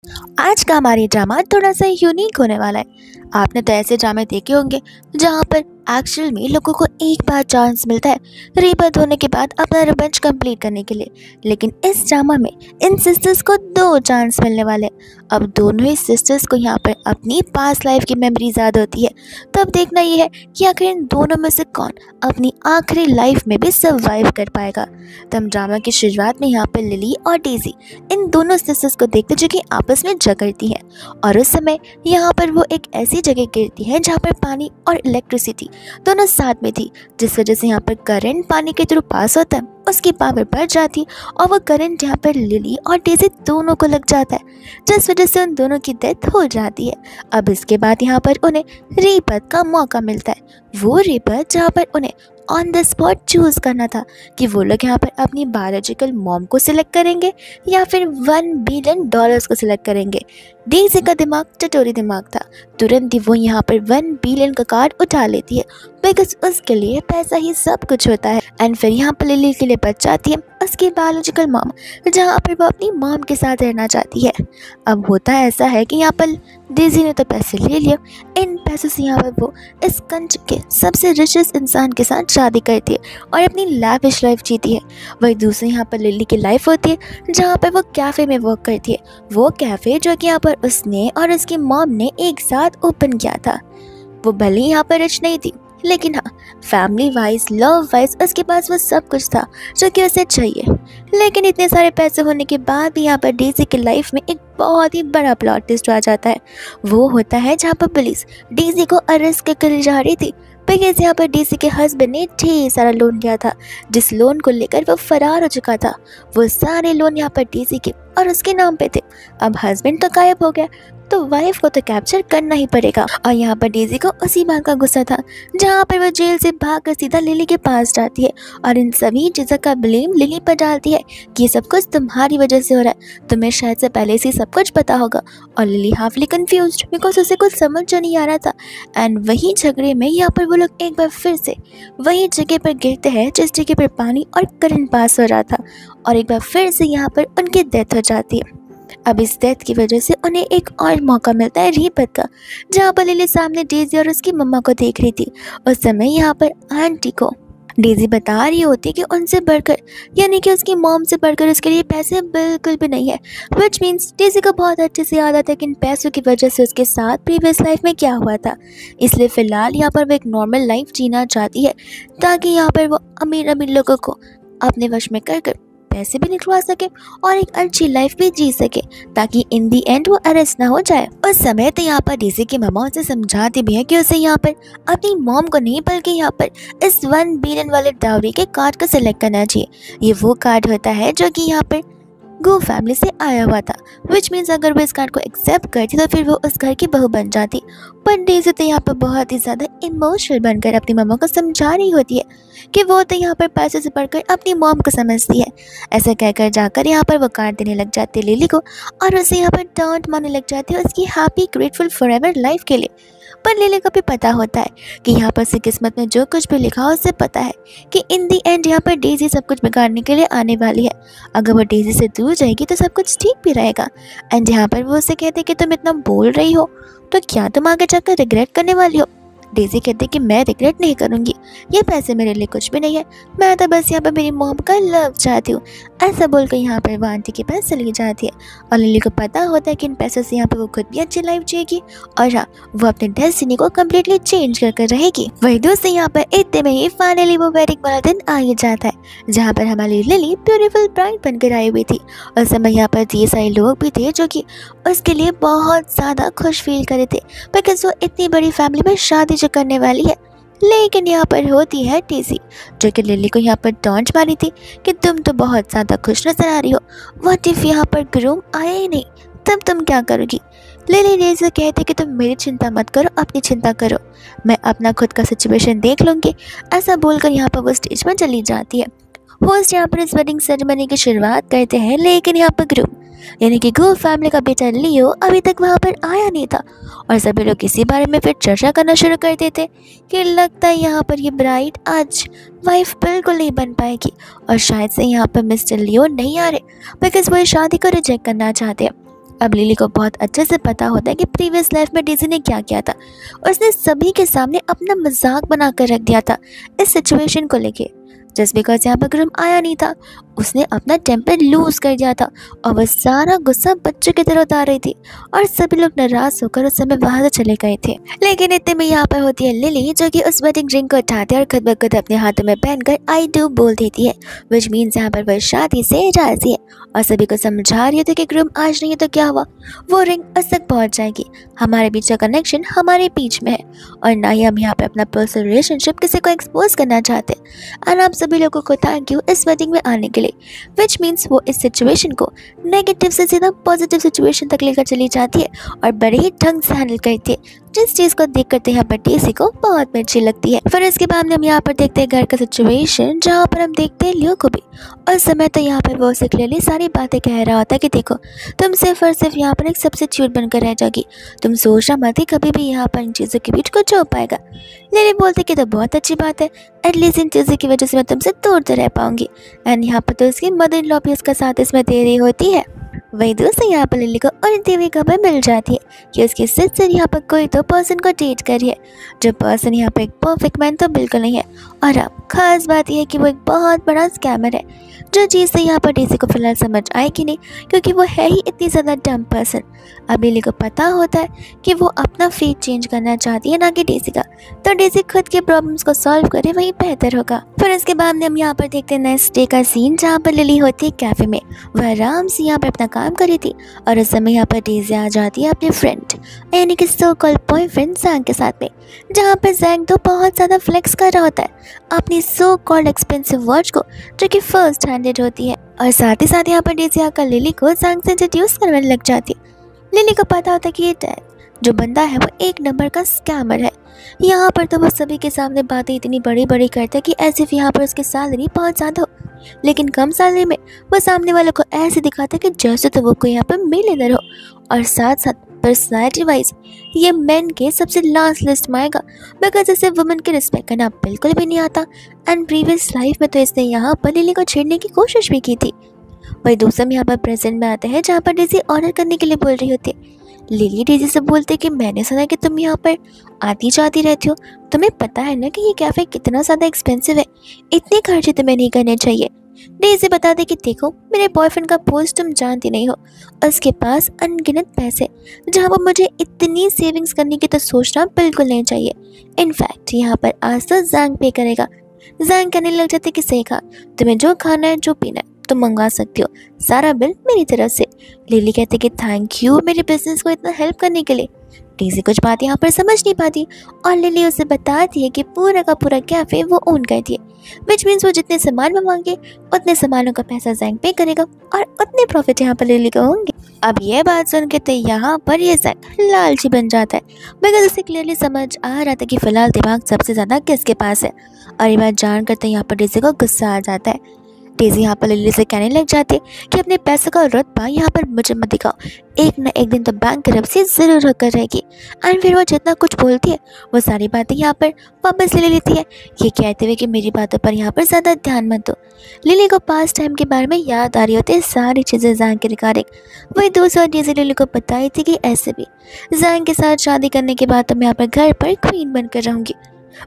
आज का हमारी ड्रामा थोड़ा सा यूनिक होने वाला है। आपने तो ऐसे ड्रामे देखे होंगे जहाँ पर एक्चुअल में लोगों को एक बार चांस मिलता है रीबर्थ होने के बाद अपना रिवेंज कंप्लीट करने के लिए, लेकिन इस ड्रामा में इन सिस्टर्स को दो चांस मिलने वाले हैं। अब दोनों ही सिस्टर्स को यहाँ पर अपनी पास्ट लाइफ की मेमोरीज याद होती है। तो अब देखना ये है कि आखिर इन दोनों में से कौन अपनी आखिरी लाइफ में भी सर्वाइव कर पाएगा। तो हम ड्रामा की शुरुआत में यहाँ पर लिली और डेजी इन दोनों सिस्टर्स को देखते जो कि आपस में झगड़ती हैं, और उस समय यहाँ पर वो एक ऐसी जगह गिरती है जहाँ पर पानी और इलेक्ट्रिसिटी दोनों साथ में थी, जिस वजह से यहाँ पर करंट पानी के थ्रू पास होता है, उसकी पावर बढ़ जाती और वो करंट यहाँ पर लिली और डेजी दोनों को लग जाता है, जिस वजह से उन दोनों की डेथ हो जाती है। अब इसके बाद यहाँ पर उन्हें रीबर्थ का मौका मिलता है, वो रीबर्थ जहाँ पर उन्हें ऑन द स्पॉट चूज़ करना था कि वो लोग यहाँ पर अपनी बायोलॉजिकल मॉम को सिलेक्ट करेंगे या फिर $1 बिलियन को सिलेक्ट करेंगे। डेजी का दिमाग चटोरी दिमाग था, तुरंत ही वो यहाँ पर 1 बिलियन का कार्ड उठा लेती है, बिकॉज उसके लिए पैसा ही सब कुछ होता है। एंड फिर यहाँ पर लिली के लिए बच जाती है उसकी बायोलॉजिकल मॉम, जहाँ पर वो अपनी मॉम के साथ रहना चाहती है। अब होता ऐसा है कि यहाँ पर डेजी ने तो पैसे ले लिए, इन पैसों से यहाँ पर वो इस कंट्री के सबसे रिचेस्ट इंसान के साथ शादी करती है और अपनी लैविश लाइफ जीती है। वही दूसरी यहाँ पर लिली की लाइफ होती है, जहाँ पर वो कैफ़े में वर्क करती है, वो कैफ़े जो कि यहाँ पर उसने और उसकी मॉम ने एक साथ ओपन किया था। वो भले ही यहाँ पर रिच नहीं थी, लेकिन हाँ, फैमिली वाइज लव वाइज उसके पास वो सब कुछ था जो कि उसे चाहिए। लेकिन इतने सारे पैसे होने के बाद भी यहाँ पर डेजी की लाइफ में एक बहुत ही बड़ा प्लॉट ट्विस्ट आ जाता है। वो होता है जहाँ पर पुलिस डेजी को अरेस्ट करके जा रही थी, बिकॉज यहाँ पर डेजी के हस्बैंड ने ढेर सारा लोन लिया था, जिस लोन को लेकर वो फरार हो चुका था। वो सारे लोन यहाँ पर डेजी के और उसके नाम पे थे। अब हस्बैंड तो गायब हो गया, तो वाइफ को तो कैप्चर करना ही पड़ेगा। और यहाँ पर डेजी को उसी बात का गुस्सा था, जहाँ पर वो जेल से भागकर सीधा लिली के पास जाती है और इन सभी चीज़ों का ब्लेम लिली पर डालती है कि ये सब कुछ तुम्हारी वजह से हो रहा है, तुम्हें शायद से पहले से सब कुछ पता होगा। और लिली हाफली कंफ्यूज्ड, बिकॉज उसे कुछ समझ जो नहीं आ रहा था। एंड वही झगड़े में यहाँ पर वो लोग एक बार फिर से वही जगह पर गिरते हैं जिस जगह पर पानी और करंट पास हो रहा था, और एक बार फिर से यहाँ पर उनकी डेथ हो जाती है। अब इस डेथ की वजह से उन्हें एक और मौका मिलता है रीबर्थ का, जहाँ पर लिली सामने डेजी और उसकी मम्मा को देख रही थी। उस समय यहाँ पर आंटी को डेजी बता रही होती कि उनसे बढ़कर, यानी कि उसकी मॉम से बढ़कर उसके लिए पैसे बिल्कुल भी नहीं है, विच मीन्स डेजी को बहुत अच्छे से याद आता है कि इन पैसों की वजह से उसके साथ प्रीवियस लाइफ में क्या हुआ था। इसलिए फ़िलहाल यहाँ पर वो एक नॉर्मल लाइफ जीना चाहती है, ताकि यहाँ पर वो अमीर अमीर लोगों को अपने वश में कर पैसे भी निकलवा सके और एक अच्छी लाइफ भी जी सके, ताकि इन दी एंड वो अरेस्ट ना हो जाए। उस समय तो यहाँ पर डेजी की मम्मा उसे समझाती भी है कि उसे यहाँ पर अपनी मॉम को नहीं बल्कि यहाँ पर इस 1 बिलियन वाले डाउरी के कार्ड को सिलेक्ट करना चाहिए। ये वो कार्ड होता है जो कि यहाँ पर गो फैमिली से आया हुआ था, विच मीन्स अगर वो इस कार्ड को एक्सेप्ट करती तो फिर वो उस घर की बहू बन जाती। पर डेजी तो यहाँ पर बहुत ही ज़्यादा इमोशनल बनकर अपनी मम्मा को समझा रही होती है कि वो तो यहाँ पर पैसे से बढ़कर अपनी मॉम को समझती है। ऐसा कहकर जाकर यहाँ पर वो कार्ड देने लग जाती है लिली को, और उसे यहाँ पर डांट मारने लग जाती है उसकी हैप्पी ग्रेटफुल फॉरएवर लाइफ के लिए। पर लिली को भी पता होता है कि यहाँ पर से किस्मत में जो कुछ भी लिखा हो उसे पता है कि इन दी एंड यहाँ पर डेजी सब कुछ बिगाड़ने के लिए आने वाली है। अगर वो डेजी से दूर जाएगी तो सब कुछ ठीक भी रहेगा। एंड यहाँ पर वो उसे कहते कि तुम इतना बोल रही हो तो क्या तुम आगे जाकर रिग्रेट करने वाली हो। डेजी कहते कि मैं रिग्रेट नहीं करूँगी, ये पैसे मेरे लिए कुछ भी नहीं है, मैं तो बस यहाँ पर मेरी मॉम का लव चाहती हूँ। ऐसा बोलकर यहाँ पर वो आंटी के पास चली जाती है, और लिली को पता होता है कि इन पैसों से यहाँ पर वो खुद भी अच्छी लाइफ जिएगी और हाँ, वो अपने डेस्टिनी को कम्प्लीटली चेंज कर रहेगी। वही दोस्तों यहाँ पर इतने में ही फाइनली वो वेडिंग वाला दिन आ ही जाता है, जहाँ पर हमारी लिली ब्यूटीफुल ब्राइड बनकर आई हुई थी। उस समय यहाँ पर ये सारे लोग भी थे जो कि उसके लिए बहुत ज़्यादा खुश फील कर रहे थे, बिकॉज वो इतनी बड़ी फैमिली में शादी जो करने वाली है। लेकिन यहाँ पर होती है डेजी, जो कि लिली को यहाँ पर टॉन्ट मारी थी कि तुम तो बहुत ज़्यादा खुश नजर आ रही हो, व्हाट इफ यहाँ पर ग्रूम आया ही नहीं, तब तुम क्या करोगी। लिली डेजी से कहते कि तुम मेरी चिंता मत करो, अपनी चिंता करो, मैं अपना खुद का सिचुएशन देख लूँगी। ऐसा बोलकर यहाँ पर वो स्टेज पर चली जाती है। होस्ट यहाँ पर इस वेडिंग सेरेमनी की शुरुआत करते हैं, लेकिन यहाँ पर ग्रूम यानी कि गो फैमिली का बेटा लियो अभी तक वहाँ पर आया नहीं था, और सभी लोग इसी बारे में फिर चर्चा करना शुरू कर देते कि लगता है यहाँ पर ये ब्राइड आज वाइफ बिल्कुल नहीं बन पाएगी, और शायद से यहाँ पर मिस्टर लियो नहीं आ रहे बिकॉज वो इस शादी को रिजेक्ट करना चाहते हैं। अब लिली को बहुत अच्छे से पता होता है कि प्रीवियस लाइफ में डेज़ी ने क्या किया था। उसने सभी के सामने अपना मजाक बना कर रख दिया था इस सिचुएशन को लेके। जस्ट बिकॉज यहाँ पर ग्रूम आया नहीं था, उसने अपना टेम्पर लूज कर दिया था और वह सारा गुस्सा बच्चों की तरह उतार रही थी और सभी लोग नाराज होकर उस समय वहां से चले गए थे। लेकिन इतने में यहाँ पर होती है लिली, जो कि उस वेडिंग रिंग को उठाते और खुद ब खुद अपने हाथों में पहनकर आई डू बोल देती है, विच मीन्स यहाँ पर वह शादी से राजी है और सभी को समझा रही थी कि ग्रूम आज नहीं तो क्या हुआ, वो रिंग उस तक पहुंच जाएगी। हमारे बीच का कनेक्शन हमारे बीच में है और ना ही हम यहाँ पे अपना पर्सनल रिलेशनशिप किसी को एक्सपोज करना चाहते। और आप सभी लोगों को थैंक यू इस वेडिंग में आने के लिए, विच मीन्स वो इस सिचुएशन को नेगेटिव से सीधा पॉजिटिव सिचुएशन तक लेकर चली जाती है और बड़े ही ढंग से हैंडल करती है, जिस चीज़ को देख करते यहाँ पर डेज़ी को बहुत अच्छी लगती है। फिर इसके बाद हम यहाँ पर देखते हैं घर का सिचुएशन, जहाँ पर हम देखते हैं लियो को भी। और समय तो यहाँ पर वो उसे क्लियरली सारी बातें कह रहा होता है कि देखो तुम सिर्फ और सिर्फ यहाँ पर एक सब्स्टिट्यूट बनकर रह जाओगी, तुम सोचना मत ही कभी भी यहाँ पर इन चीज़ों के बीच कुछ हो पाएगा। लिली बोलते कि तो बहुत अच्छी बात है, एटलीस्ट इन चीज़ों की वजह से मैं तुमसे दूर तो रह पाऊंगी। एंड यहाँ पर तो उसकी मदर इन लॉ भी उसका साथ इसमें दे रही होती है। वही दूसरी यहाँ पर लिली को उड़ती हुई खबर मिल जाती है कि उसकी सिस्टर यहाँ पर कोई तो पर्सन को डेट कर रही है, जो पर्सन यहाँ पर एक परफेक्ट मैन तो बिल्कुल नहीं है। और अब खास बात यह है कि वो एक बहुत बड़ा स्कैमर है, जो चीज़ से यहाँ पर डेज़ी को फिलहाल समझ आएगी नहीं, क्योंकि वो है ही इतनी ज़्यादा डम पर्सन। अब लिली को पता होता है कि वो अपना फेट चेंज करना चाहती है, ना कि डेज़ी का, तो डेज़ी खुद के प्रॉब्लम्स को सॉल्व करे वही बेहतर होगा। फिर इसके बाद हम यहाँ पर देखते हैं नेक्स्ट डे का सीन, जहाँ पर लिली होती है कैफे में। वह आराम से यहाँ पर अपना काम कर रही थी और उस समय यहाँ पर डेज़ी आ जाती है अपने फ्रेंड यानी कि सो कॉल्ड बॉयफ्रेंड जैंग के साथ में, जहाँ पर जैंग तो बहुत ज़्यादा फ्लेक्स कर रहा होता है अपनी सो कॉल्ड एक्सपेंसिव वॉच को, जो कि फर्स्ट हैंडेड होती है। और साथ ही साथ यहाँ पर डेज़ी आकर लिली को जैंग से इंट्रोड्यूस करने लग जाती है। लिली को पता होता है कि ये जो बंदा है वो एक नंबर का स्कैमर है। यहाँ पर तो वो सभी के सामने बातें इतनी बड़ी बड़ी करता है कि ऐसे यहाँ पर उसकी सैलरी बहुत ज़्यादा हो, लेकिन कम सैलरी में वो सामने वालों को ऐसे दिखाता है कि जैसे तो वो कोई यहाँ पर मिलियनर हो। और साथ साथ पर्सनैलिटी वाइज ये मेन के सबसे लास्ट लिस्ट में आएगा, बिकॉज इसे वुमेन की रिस्पेक्ट करना बिल्कुल भी नहीं आता। एंड प्रीवियस लाइफ में तो इसने यहाँ पर लिली को छेड़ने की कोशिश भी की थी। वही दूसरा यहाँ पर प्रेजेंट में आते हैं, जहाँ पर डेज़ी ऑर्डर करने के लिए बोल रही होती है। लिली डेज़ी से बोलते कि मैंने सुना कि तुम यहाँ पर आती जाती रहती हो, तुम्हें पता है ना कि ये कैफ़े कितना ज़्यादा एक्सपेंसिव है, इतने खर्चे तुम्हें नहीं करने चाहिए। डेज़ी बता दे कि देखो मेरे बॉयफ्रेंड का पोस्ट तुम जानती नहीं हो, उसके पास अनगिनत पैसे, जहाँ वो मुझे इतनी सेविंग्स करने की तो सोचना बिल्कुल नहीं चाहिए। इनफैक्ट यहाँ पर आज तो जैंग पे करेगा। जैंग कहने लग जाते कि सही कहा, तुम्हें जो खाना है जो पीना है तुम मंगवा सकती हो, सारा बिल मेरी तरफ से। लिली कहते कि थैंक यू मेरे बिजनेस को इतना हेल्प करने के लिए। डेज़ी कुछ बात यहाँ पर समझ नहीं पाती और लिली उसे बताती है कि पूरा का पूरा कैफ़े वो ओन करती है, विच मीन्स वो जितने सामान मंगवाएंगे उतने सामानों का पैसा जैंग पे करेगा और उतने प्रॉफिट यहाँ पर लिली को होंगे। अब ये बात सुन के तो यहाँ पर ये जैंग लालची बन जाता है, बिकॉज उसे क्लियरली समझ आ रहा था कि फिलहाल दिमाग सबसे ज़्यादा किसके पास है। और ये बात जान कर तो यहाँ पर डेज़ी को गुस्सा आ जाता है। डेज़ी यहाँ पर लिली से कहने लग जाती है कि अपने पैसों का रुतबा यहाँ पर मुझे मत दिखाओ, एक न एक दिन तो बैंक करप्सी ज़रूर होकर रहेगी। एंड फिर वो जितना कुछ बोलती है वो सारी बातें यहाँ पर वापस ले लेती है, ये कहते हुए कि मेरी बातों पर यहाँ पर ज़्यादा ध्यान मत दो। लिली को पास टाइम के बारे में याद आ रही होती है सारी चीज़ें जैंग के रिगार्डिंग। वही दूसरा डेज़ी लिली को बताई थी कि ऐसे भी जैंग के साथ शादी करने के बाद तो मैं यहाँ पर घर पर क्वीन बनकर रहूँगी,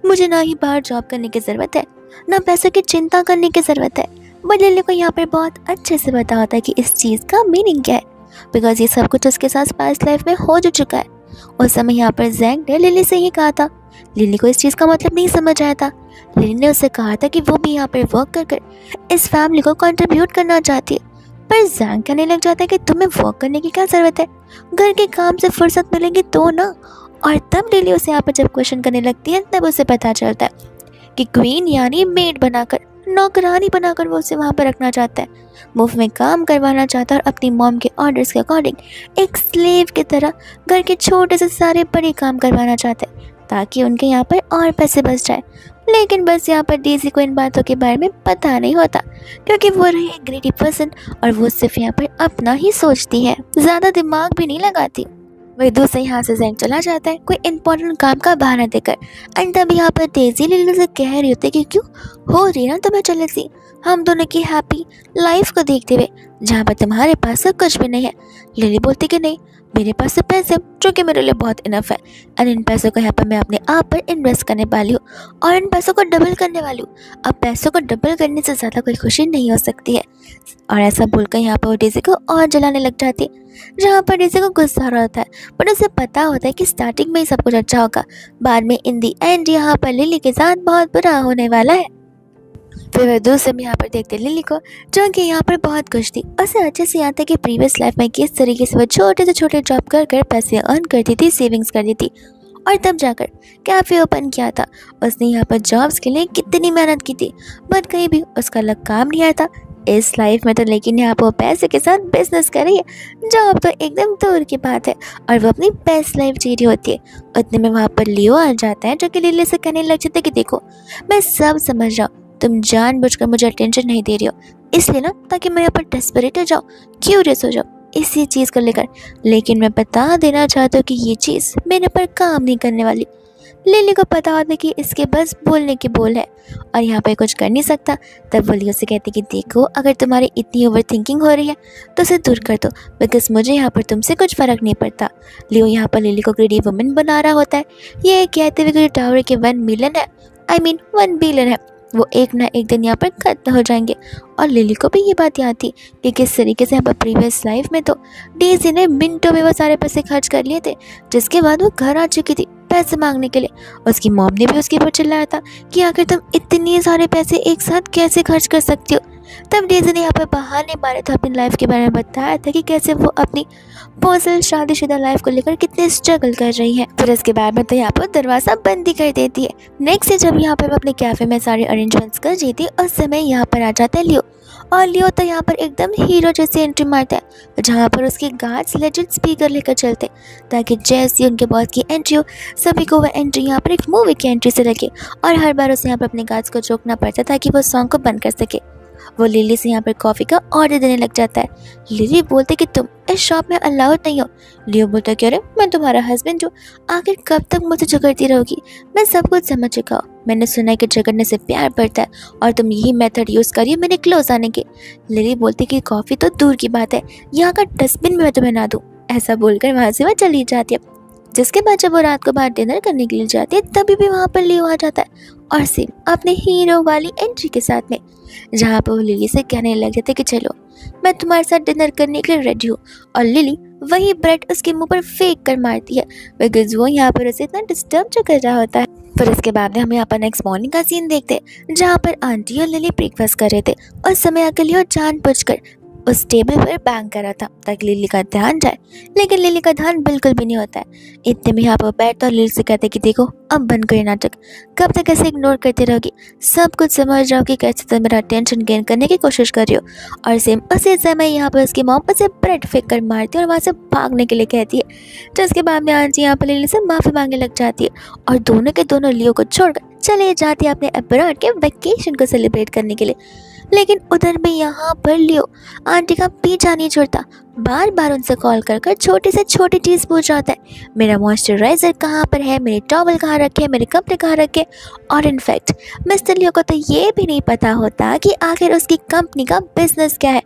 मुझे ना ही बाहर जॉब करने की ज़रूरत है, ना पैसों की चिंता करने की ज़रूरत है। बट लिली को यहाँ पर बहुत अच्छे से पता होता है कि इस चीज़ का मीनिंग क्या है, बिकॉज ये सब कुछ उसके साथ पास्ट लाइफ में हो जो चुका है। उस समय यहाँ पर जैंग ने लिली से ही कहा था, लिली को इस चीज़ का मतलब नहीं समझ आया था। लिली ने उसे कहा था कि वो भी यहाँ पर वर्क कर कर इस फैमिली को कंट्रीब्यूट करना चाहती है, पर जैंग कहने लग जाता है कि तुम्हें वर्क करने की क्या ज़रूरत है, घर के काम से फुर्सत मिलेगी तो ना। और तब लिली उसे यहाँ पर जब क्वेश्चन करने लगती है तब उसे पता चलता है कि क्वीन यानी मेड बनाकर, नौकरानी बनाकर वो उसे वहाँ पर रखना चाहता है, मुफ्त में काम करवाना चाहता है और अपनी मॉम के ऑर्डर्स के अकॉर्डिंग एक स्लेव की तरह घर के छोटे से सारे बड़े काम करवाना चाहता है, ताकि उनके यहाँ पर और पैसे बच जाए। लेकिन बस यहाँ पर डेज़ी को इन बातों के बारे में पता नहीं होता, क्योंकि वो रही एक ग्रीडी पर्सन और वो सिर्फ यहाँ पर अपना ही सोचती है, ज़्यादा दिमाग भी नहीं लगाती। वही दूसरे यहाँ से जैंग चला जाता है कोई इंपॉर्टेंट काम का बहाना देकर। एंड तब यहाँ पर डेज़ी लिली से कह रही होती है कि क्यों हो रही ना तुम्हें जेलसी, हम दोनों की हैप्पी लाइफ को देखते हुए, जहाँ पर तुम्हारे पास सब कुछ भी नहीं है। लिली बोलती कि नहीं, मेरे पास से पैसे जो कि मेरे लिए बहुत इनफ है, एंड इन पैसों को यहाँ पर मैं अपने आप पर इन्वेस्ट करने वाली हूँ और इन पैसों को डबल करने वाली हूँ। अब पैसों को डबल करने से ज़्यादा कोई खुशी नहीं हो सकती है। और ऐसा बोलकर यहाँ पर वो डेज़ी को और जलाने लग जाती है, जहाँ पर डेज़ी को गुस्सा आ रहा होता है, बट उसे पता होता है कि स्टार्टिंग में ही सब कुछ अच्छा होगा, बाद में इन दी एंड यहाँ पर लिली के साथ बहुत बुरा होने वाला है। फिर वह दूसरे में यहाँ पर देखते लिली को, जो कि यहाँ पर बहुत खुश थी। उसे अच्छे से याद है कि प्रीवियस लाइफ में किस तरीके से वह छोटे से छोटे जॉब कर कर पैसे अर्न करती थी, सेविंग्स करती थी, और तब जाकर कैफ़े ओपन किया था। उसने यहाँ पर जॉब्स के लिए कितनी मेहनत की थी, बट कहीं भी उसका लक काम नहीं आया था इस लाइफ में तो। लेकिन यहाँ पर वो पैसे के साथ बिजनेस कर रही है, जॉब तो एकदम दूर की बात है, और वो अपनी बेस्ट लाइफ जी रही होती है। उतने में वहाँ पर लियो आ जाता है, जो कि लिली से कहने लग जाता है कि देखो, मैं सब समझ रहा हूँ, तुम जानबूझकर मुझे अटेंशन नहीं दे रही हो, इसलिए ना, ताकि मैं यहाँ पर डेस्परेट हो जाऊँ, क्यूरियस हो जाऊँ इसी चीज़ को लेकर। लेकिन मैं बता देना चाहता हूँ कि ये चीज़ मेरे पर काम नहीं करने वाली। लिली को पता होता है कि इसके बस बोलने की बोल है और यहाँ पर कुछ कर नहीं सकता। तब वो लियो से कहती कि देखो, अगर तुम्हारी इतनी ओवर थिंकिंग हो रही है तो उसे दूर कर दो, बिकॉज मुझे यहाँ पर तुमसे कुछ फ़र्क नहीं पड़ता। लियो यहाँ पर लिली को ग्रेडी वुमेन बना रहा होता है, ये कहते हुए कि टावर के 1 मिलियन है, आई मीन 1 बिलियन है, वो एक ना एक दिन यहाँ पर खत्म हो जाएंगे। और लिली को भी ये बात याद थी कि किस तरीके से यहाँ पर प्रीवियस लाइफ में तो डेज़ी ने मिनटों में वो सारे पैसे खर्च कर लिए थे, जिसके बाद वो घर आ चुकी थी पैसे मांगने के लिए। उसकी मॉम ने भी उसके ऊपर चिल्लाया था कि आखिर तुम इतने सारे पैसे एक साथ कैसे खर्च कर सकती हो। तब डेज़ी ने यहाँ पर बहाने मारे थे, अपनी लाइफ के बारे में बताया था कि कैसे वो अपनी पर्सनल शादीशुदा लाइफ को लेकर कितने स्ट्रगल कर रही है। फिर इसके बाद में तो यहाँ पर दरवाज़ा बंद ही कर देती है। नेक्स्ट जब यहाँ पर अपने कैफ़े में सारे अरेंजमेंट्स कर रही थी, उस समय यहाँ पर आ जाता है लियो। और लियो तो यहाँ पर एकदम हीरो जैसे एंट्री मारता है, जहाँ पर उसके गार्ड्स लेजेंड स्पीकर लेकर चलते, ताकि जैसी उनके बॉस की एंट्री हो, सभी को वह एंट्री यहाँ पर एक मूवी की एंट्री से लगे। और हर बार उसे यहाँ पर अपने गार्ड्स को रोकना पड़ता ताकि वो सॉन्ग को बंद कर सके। वो लिली से यहाँ पर कॉफ़ी का ऑर्डर देने लग जाता है। लिली बोलते कि तुम इस शॉप में अलाउड नहीं हो। लियो बोलता कि अरे, मैं तुम्हारा हस्बैंड हूँ, आखिर कब तक मुझे झगड़ती रहोगी, मैं सब कुछ समझ चुका हूँ। मैंने सुना है कि झगड़ने से प्यार बढ़ता है और तुम यही मेथड यूज़ करिए मेरे क्लोज आने के। लिली बोलती कि कॉफ़ी तो दूर की बात है, यहाँ का डस्टबिन में मैं तुम्हें ना दूँ। ऐसा बोलकर वहाँ से वह चली जाती है। जिसके बाद जब वो रात को बाहर डिनर करने के लिए जाती है, तभी भी वहाँ पर लियो आ जाता है, और सेम अपने हीरो वाली एंट्री के साथ में, जहाँ पर वो लिली से कहने लग जाते कि चलो, मैं तुम्हारे साथ डिनर करने के लिए रेडी हूँ। और लिली वही ब्रेड उसके मुंह पर फेंक कर मारती है, बिकॉज वो यहाँ पर उसे इतना डिस्टर्ब जो कर रहा होता है। फिर इसके बाद में हम यहाँ पर नेक्स्ट मॉर्निंग का सीन देखते हैं, जहाँ पर आंटी और लिली ब्रेकफास्ट कर रहे थे। उस समय आकर लियो जानबूझकर उस टेबल पर बैंग कर रहा था ताकि लिली का ध्यान जाए, लेकिन लिली का ध्यान बिल्कुल भी नहीं होता है। इतने में यहाँ पर बैठता और लिली से कहते कि देखो, अब बंद करो नाटक, कब तक ऐसे इग्नोर करती रहोगी, सब कुछ समझ रहा हो कि कैसे तुम मेरा अटेंशन गेन करने की कोशिश कर रही हो। और सेम उसी समय यहाँ पर उसकी मॉम उसे ब्रेड फेंक कर मारती है और वहाँ से भागने के लिए कहती है। जिसके बाद में आंटी यहाँ पर लिली से माफ़ी मांगने लग जाती है, और दोनों के दोनों लियो को छोड़कर चले जाती है अपने अब्रॉड के वेकेशन को सेलिब्रेट करने के लिए। लेकिन उधर भी यहाँ पर लियो आंटी का पीछा नहीं छोड़ता, बार बार उनसे कॉल कर कर छोटी से छोटी चीज़ पूछ रहा है, मेरा मॉइस्चराइज़र कहाँ पर है, मेरे टॉवल कहाँ रखे, मेरे कपड़े कहाँ रखे। और इनफैक्ट मिस्टर लियो को तो ये भी नहीं पता होता कि आखिर उसकी कंपनी का बिजनेस क्या है।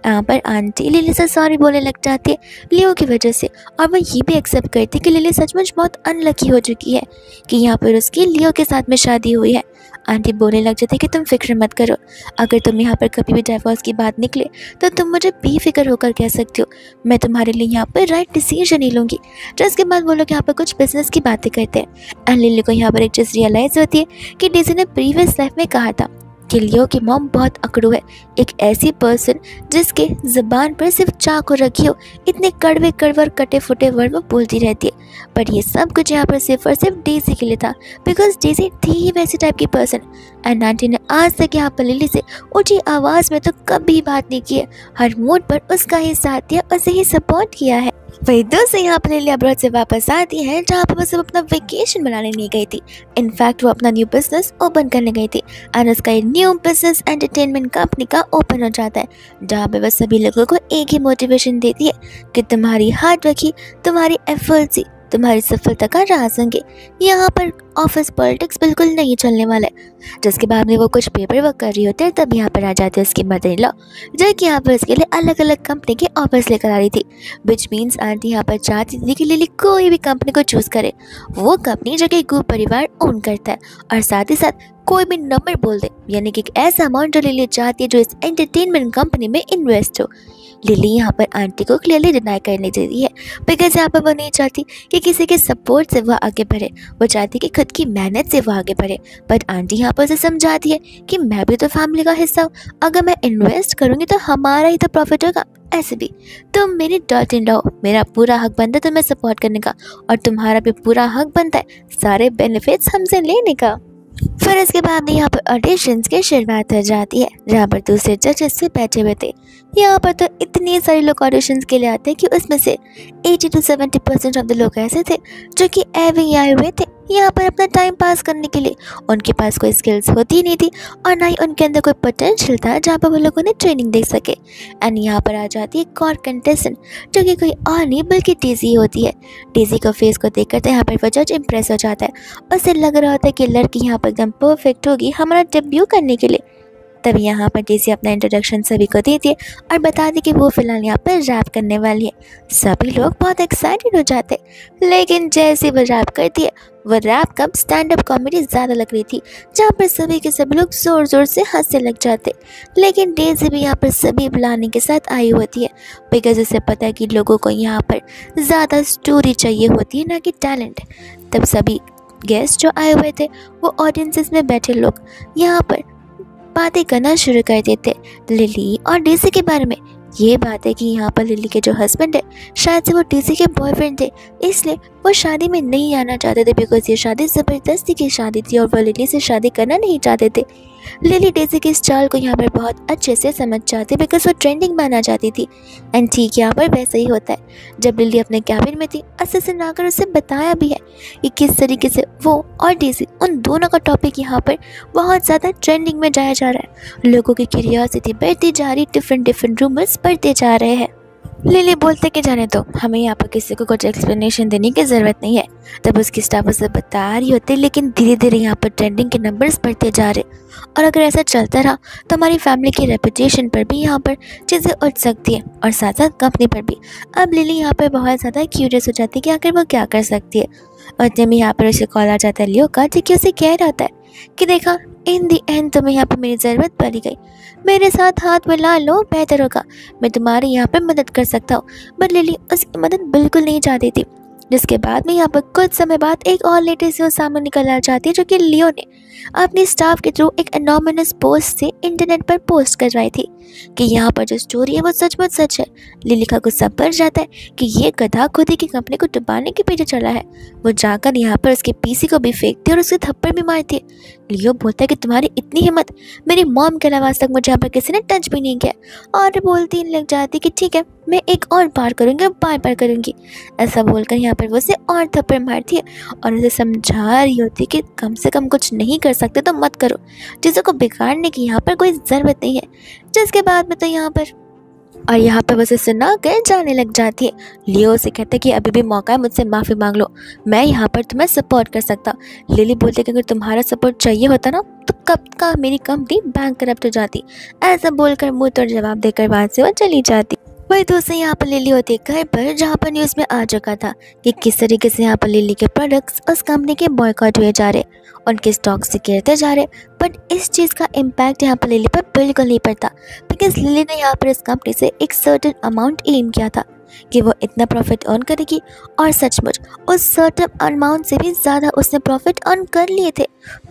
यहाँ पर आंटी लिली से सॉरी बोलने लग जाती है लियो की वजह से, और वह ये भी एक्सेप्ट करती है कि लिली सचमुच बहुत अनलकी हो चुकी है कि यहाँ पर उसकी लियो के साथ में शादी हुई है। आंटी बोलने लग जाती है कि तुम फिक्र मत करो, अगर तुम यहाँ पर कभी भी डाइवोर्स की बात निकले तो तुम मुझे बेफिक्र होकर कह सकती हो, मैं तुम्हारे लिए यहाँ पर राइट डिसीजन ही लूँगी। जिसके बाद वो लोग यहाँ पर कुछ बिजनेस की बातें करते हैं, एंड लिली को यहाँ पर एक चीज़ रियलाइज़ होती है कि डेज़ी ने प्रीवियस लाइफ में कहा था कि लियो की मॉम बहुत अकड़ू है, एक ऐसी पर्सन जिसके ज़बान पर सिर्फ चाकू रखी हो, इतने कड़वे कड़वे और कटे फुटे वर्ड वो बोलती रहती है। बट ये सब कुछ यहाँ पर सिर्फ और सिर्फ डेज़ी के लिए था, बिकॉज डेज़ी थी ही वैसी टाइप की पर्सन। एंड आंटी ने आज तक यहाँ पर लिली से ऊँची आवाज़ में तो कभी बात नहीं की है, हर मूड पर उसका ही साथ दिया, उसे ही सपोर्ट किया है। वही दोस्त यहाँ पर लिली अब्रॉड से वापस आती है, जहाँ पर वो सब अपना वेकेशन मनाने नहीं गई थी। इनफैक्ट वो अपना न्यू बिजनेस ओपन करने गई थी, एंड उसका ये न्यू बिजनेस एंटरटेनमेंट कंपनी का ओपन हो जाता है, जहाँ पे वह सभी लोगों को एक ही मोटिवेशन देती है कि तुम्हारी हार्ड वर्क ही तुम्हारी एफर्ट्स ही तुम्हारी सफलता का राज होंगे। यहाँ पर ऑफिस पॉलिटिक्स बिल्कुल नहीं चलने वाला है। जिसके बाद में वो कुछ पेपर वर्क कर रही होती है, तब यहाँ पर आ जाती है उसकी मदर इन लॉ, जो कि यहाँ पर उसके लिए अलग अलग कंपनी के ऑफर्स लेकर आ रही थी। विच मीन्स आंटी यहाँ पर चाहती थी कि लिली कोई भी कंपनी को चूज़ करे, वो कंपनी जो कि गू परिवार ओन करता है, और साथ ही साथ कोई भी नंबर बोल दे, यानी कि एक ऐसा अमाउंट जो लिली चाहती है जो इस एंटरटेनमेंट कंपनी में इन्वेस्ट हो। लिली यहाँ पर आंटी को क्लियरली डिनाई करने देती है, बिकॉज यहाँ पर वो नहीं चाहती कि किसी के सपोर्ट से वह आगे बढ़े, वो चाहती कि खुद की मेहनत से वो आगे बढ़े। बट आंटी यहाँ पर उसे समझाती है कि मैं भी तो फैमिली का हिस्सा हूँ, अगर मैं इन्वेस्ट करूँगी तो हमारा ही तो प्रॉफिट होगा। ऐसे भी तुम मेरी डॉट इन लॉ, मेरा पूरा हक बनता है तुम्हें सपोर्ट करने का, और तुम्हारा भी पूरा हक बनता है सारे बेनिफिट्स हमसे लेने का। फिर इसके बाद यहाँ पर ऑडिशंस की शुरुआत हो जाती है, जहाँ पर दूसरे जजेस से बैठे हुए थे। यहाँ पर तो इतने सारे लोग ऑडिशंस के लिए आते हैं कि उसमें से 80 to 70% ऑफ द लोग ऐसे थे जो कि एवे ही आए हुए थे यहाँ पर अपना टाइम पास करने के लिए। उनके पास कोई स्किल्स होती नहीं थी, और ना ही उनके अंदर कोई पोटेंशियल था जहाँ पर वो लोगों ने ट्रेनिंग दे सके। एंड यहाँ पर आ जाती है एक और कंटेस्टेंट, जो कि कोई और नहीं बल्कि डेज़ी होती है। डेज़ी को फेस को देख कर यहाँ पर वो जज इम्प्रेस हो जाता है, उसे लग रहा होता है कि लड़की यहाँ पर एकदम परफेक्ट होगी हमारा डेब्यू करने के लिए। तभी यहाँ पर डेज़ी अपना इंट्रोडक्शन सभी को देती है और बताती कि वो फिलहाल यहाँ पर रैप करने वाली है। सभी लोग बहुत एक्साइटेड हो जाते हैं, लेकिन जैसे वो रैप करती है, वो रैप कम स्टैंड अप कॉमेडी ज़्यादा लग रही थी, जहाँ पर सभी के सभी लोग ज़ोर ज़ोर से हंसने लग जाते। लेकिन डेज़ी भी यहाँ पर सभी बुलाने के साथ आई होती है, बिकॉज उसे पता है कि लोगों को यहाँ पर ज़्यादा स्टोरी चाहिए होती है, ना कि टैलेंट। तब सभी गेस्ट जो आए हुए थे, वो ऑडियंसेस में बैठे लोग यहाँ पर बातें करना शुरू कर देते लिली और डेज़ी के बारे में। ये बात है कि यहाँ पर लिली के जो हस्बैंड है, शायद से वो डेज़ी के बॉयफ्रेंड थे, इसलिए वो शादी में नहीं आना चाहते थे, बिकॉज ये शादी ज़बरदस्ती की शादी थी और वो लिली से शादी करना नहीं चाहते थे। लिली डेज़ी की इस चाल को यहाँ पर बहुत अच्छे से समझ जाती, बिकॉज वो ट्रेंडिंग में आना चाहती थी। एंड ठीक यहाँ पर वैसा ही होता है। जब लिली अपने कैबिन में थी, असिस्टेंट आकर उसे बताया भी है कि किस तरीके से वो और डेज़ी, उन दोनों का टॉपिक यहाँ पर बहुत ज़्यादा ट्रेंडिंग में जाया जा रहा है। लोगों की क्यूरियोसिटी बढ़ती जा रही, डिफरेंट रूमर्स बढ़ते जा रहे हैं। लिली बोलते कि जाने दो, हमें यहाँ पर किसी को कुछ एक्सप्लेनेशन देने की ज़रूरत नहीं है। तब उसकी स्टाफ उसे बता रही होती, लेकिन धीरे धीरे यहाँ पर ट्रेंडिंग के नंबर्स बढ़ते जा रहे, और अगर ऐसा चलता रहा तो हमारी फैमिली की रेपुटेशन पर भी यहाँ पर चीज़ें उठ सकती है, और साथ साथ कंपनी पर भी। अब लिली यहाँ पर बहुत ज़्यादा क्यूरियस हो जाती है कि आखिर वो क्या कर सकती है। और जब यहाँ पर उसे कॉल आ जाता है लियो का, जो कि उसे कह रहा होता है कि देखा, इन दी एंड तुम्हें यहाँ पर मेरी ज़रूरत पड़ गई, मेरे साथ हाथ मिला लो, बेहतर होगा, मैं तुम्हारी यहाँ पर मदद कर सकता हूँ। बट लिली उसकी मदद बिल्कुल नहीं चाहती थी। जिसके बाद में यहाँ पर कुछ समय बाद एक और लेटेस्ट न्यूज़ सामने निकल आ जाती है, जो कि लियो ने अपनी स्टाफ के थ्रू एक एनोनिमस पोस्ट से इंटरनेट पर पोस्ट करवाई थी कि यहाँ पर जो स्टोरी है वो सचमुच सच है। लिली का गुस्सा बढ़ जाता है कि ये गधा खुद ही की कंपनी को डुबाने के पीछे चला है। वो जाकर यहाँ पर उसके पीसी को भी फेंकती है और उसे थप्पड़ भी मारती है। लियो बोलता है कि तुम्हारी इतनी हिम्मत, मेरी मॉम के अलावा आज तक मुझे यहाँ पर किसी ने टच भी नहीं किया, और बोलती लग जाती कि ठीक है, मैं एक और बार करूँगी, बार बार करूँगी। ऐसा बोलकर यहाँ पर वो उसे और थप्पड़ मारती है और उसे समझा रही होती कि कम से कम कुछ नहीं कर सकते तो मत करो, चीज़ों को बिगाड़ने की यहाँ पर कोई ज़रूरत नहीं है। जिसके बाद में तो यहाँ पर वो उसे सुना कर जाने लग जाती है। लियो उसे कहते कि अभी भी मौका है, मुझसे माफ़ी मांग लो, मैं यहाँ पर तुम्हें सपोर्ट कर सकता। लिली बोलती कि अगर तुम्हारा सपोर्ट चाहिए होता ना तो कब का मेरी कंपनी बैंक करप्ट हो जाती। ऐसा बोलकर मुँह तोड़ जवाब देकर वहाँ से वो चली जाती। वही दूसरी यहाँ पर लिली होती है घर पर, जहाँ पर न्यूज़ में आ चुका था कि किस तरीके से यहाँ पर लिली के प्रोडक्ट्स उस कंपनी के बॉयकॉट हुए जा रहे, उनके स्टॉक से गिरते जा रहे। बट इस चीज़ का इम्पैक्ट यहाँ पर लिली पर बिल्कुल नहीं पड़ता, बिकॉज लिली ने यहाँ पर इस कंपनी से एक सर्टेन अमाउंट एम किया था कि वो इतना प्रॉफिट अर्न करेगी, और सचमुच उस सर्टेन अमाउंट से भी ज़्यादा उसने प्रॉफिट अर्न कर लिए थे।